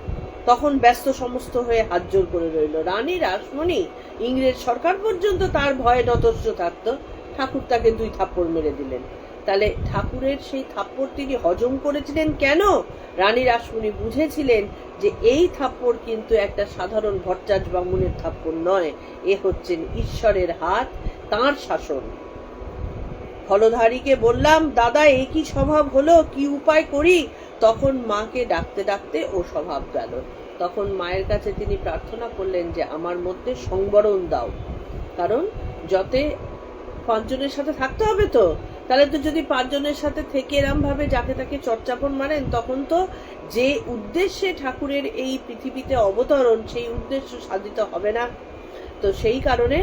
তখন ব্যস্ত সমস্ত হয়ে হাত জোর করে রইল। রানী রাসমণি, ইংরেজ সরকার পর্যন্ত তার ভয়ে নতস্য থাকতো। ঠাকুর তাকে 2 থাপ্পড় মেরে দিলেন। তাহলে ঠাকুরের সেই থাপ্পড় তিনি হজম করেছিলেন কেন? রানী রাসমণি বুঝেছিলেন যে এই থাপ্পড় কিন্তু একটা সাধারণ ভট্টাচ বামুনের থাপ্পড় নয়, এ হচ্ছেন ঈশ্বরের হাত, তাঁর শাসন। ফলধারীকে বললাম, দাদা এই কি স্বভাব হলো, কি উপায় করি? তখন মাকে ডাকতে ডাকতে ও স্বভাব গেল। তখন মায়ের কাছে তিনি প্রার্থনা করলেন যে আমার মধ্যে সংবরণ দাও, কারণ যতে 5 জনের সাথে থাকতে হবে, তো তাহলে তো যদি 5 জনের সাথে থেকে এরম ভাবে যাকে তাকে চটচাপন মারেন, তখন তো যে উদ্দেশ্যে ঠাকুরের এই পৃথিবীতে অবতরণ, সেই উদ্দেশ্য সাধিত হবে না। তো সেই কারণে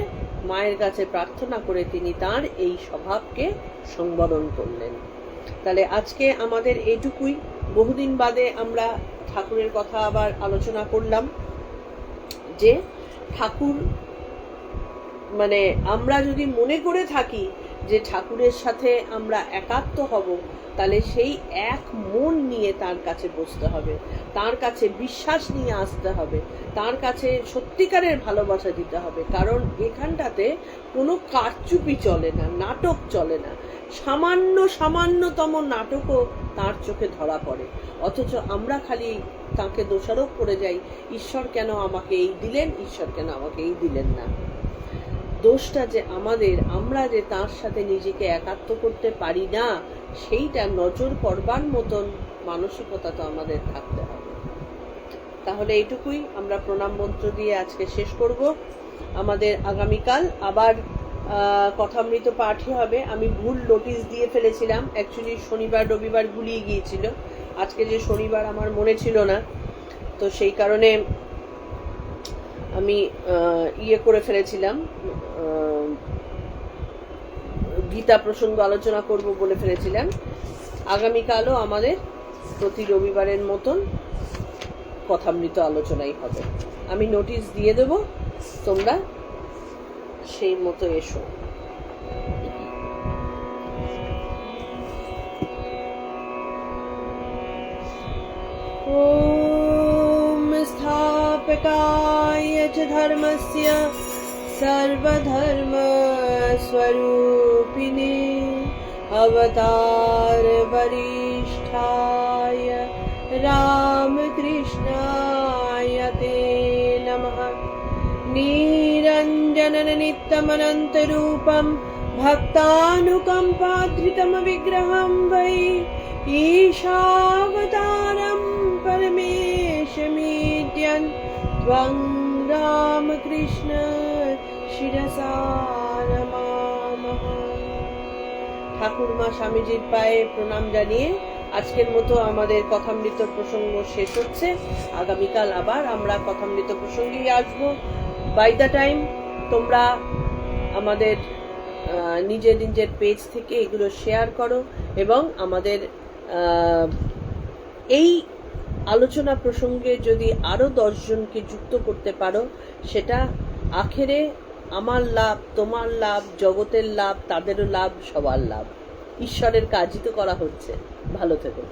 মায়ের কাছে প্রার্থনা করে তিনি তার এই স্বভাবকে সংবরণ করলেন। তাহলে আজকে আমাদের এইটুকুই। বহুদিন বাদে আমরা ঠাকুরের কথা আবার আলোচনা করলাম, যে ঠাকুর মানে আমরা যদি মনে করে থাকি যে ঠাকুরের সাথে আমরা একাত্ম হব, তাহলে সেই এক মন নিয়ে তার কাছে বসতে হবে, তার কাছে বিশ্বাস নিয়ে আসতে হবে, তার কাছে সত্যিকারের ভালোবাসা দিতে হবে। কারণ এখানটাতে কোনো কারচুপি চলে না, নাটক চলে না, সামান্যতম নাটকও তার চোখে ধরা পড়ে। অথচ আমরা খালি তাকে দোষারোপ করে যাই, ঈশ্বর কেন আমাকে এই দিলেন, ঈশ্বর কেন আমাকে এই দিলেন না। দোষটা যে আমাদের, আমরা যে তার সাথে নিজেকে একাত্ম করতে পারি না, সেইটা নজর করবার মতন মানসিকতা তো আমাদের থাকতে হবে। তাহলে এইটুকুই, আমরা প্রণাম মন্ত্র দিয়ে আজকে শেষ করব। আমাদের আগামীকাল আবার কথামৃত পাঠই হবে। আমি ভুল নোটিশ দিয়ে ফেলেছিলাম, অ্যাকচুয়ালি শনিবার রবিবার গুলিয়ে গিয়েছিল, আজকে যে শনিবার আমার মনে ছিল না, তো সেই কারণে আমি করে ফেলেছিলাম, গীতা প্রসঙ্গ আলোচনা করব বলে ফেলেছিলাম। আগামীকালও আমাদের প্রতি রবিবারের মতন কথামৃত আলোচনাই হবে। আমি নোটিশ দিয়ে দেব, তোমরা সেই মতো এসো। ॐ स्थापकाय च धर्मस्य सर्वधर्मस्वरूपिणे अवतारवरिष्ठाय रामकृष्णाय ते नमः। निरञ्जननित्यमनन्तरूपं भक्तानुकम्पाधृतमविग्रहं वै ईशावतारं परमेशमीड्यन् त्वं रामकृष्ण শিরসা নমামঃ। ঠাকুরমা স্বামীজির পায়ে প্রণাম জানিয়ে আজকের মতো আমাদের কথামৃত প্রসঙ্গ শেষ হচ্ছে। আগামীকাল আবার আমরা কথামৃত প্রসঙ্গেই আসবো। বাই দ্য টাইম তোমরা আমাদের নিজের নিজের পেজ থেকে এগুলো শেয়ার করো এবং আমাদের এই আলোচনা প্রসঙ্গে যদি আরো 10 জনকে যুক্ত করতে পারো, সেটা আখেরে আমার লাভ, তোমার লাভ, জগতের লাভ, তাদেরও লাভ, সবার লাভ। ঈশ্বরের কাজই তো করা হচ্ছে। ভালো থেকো।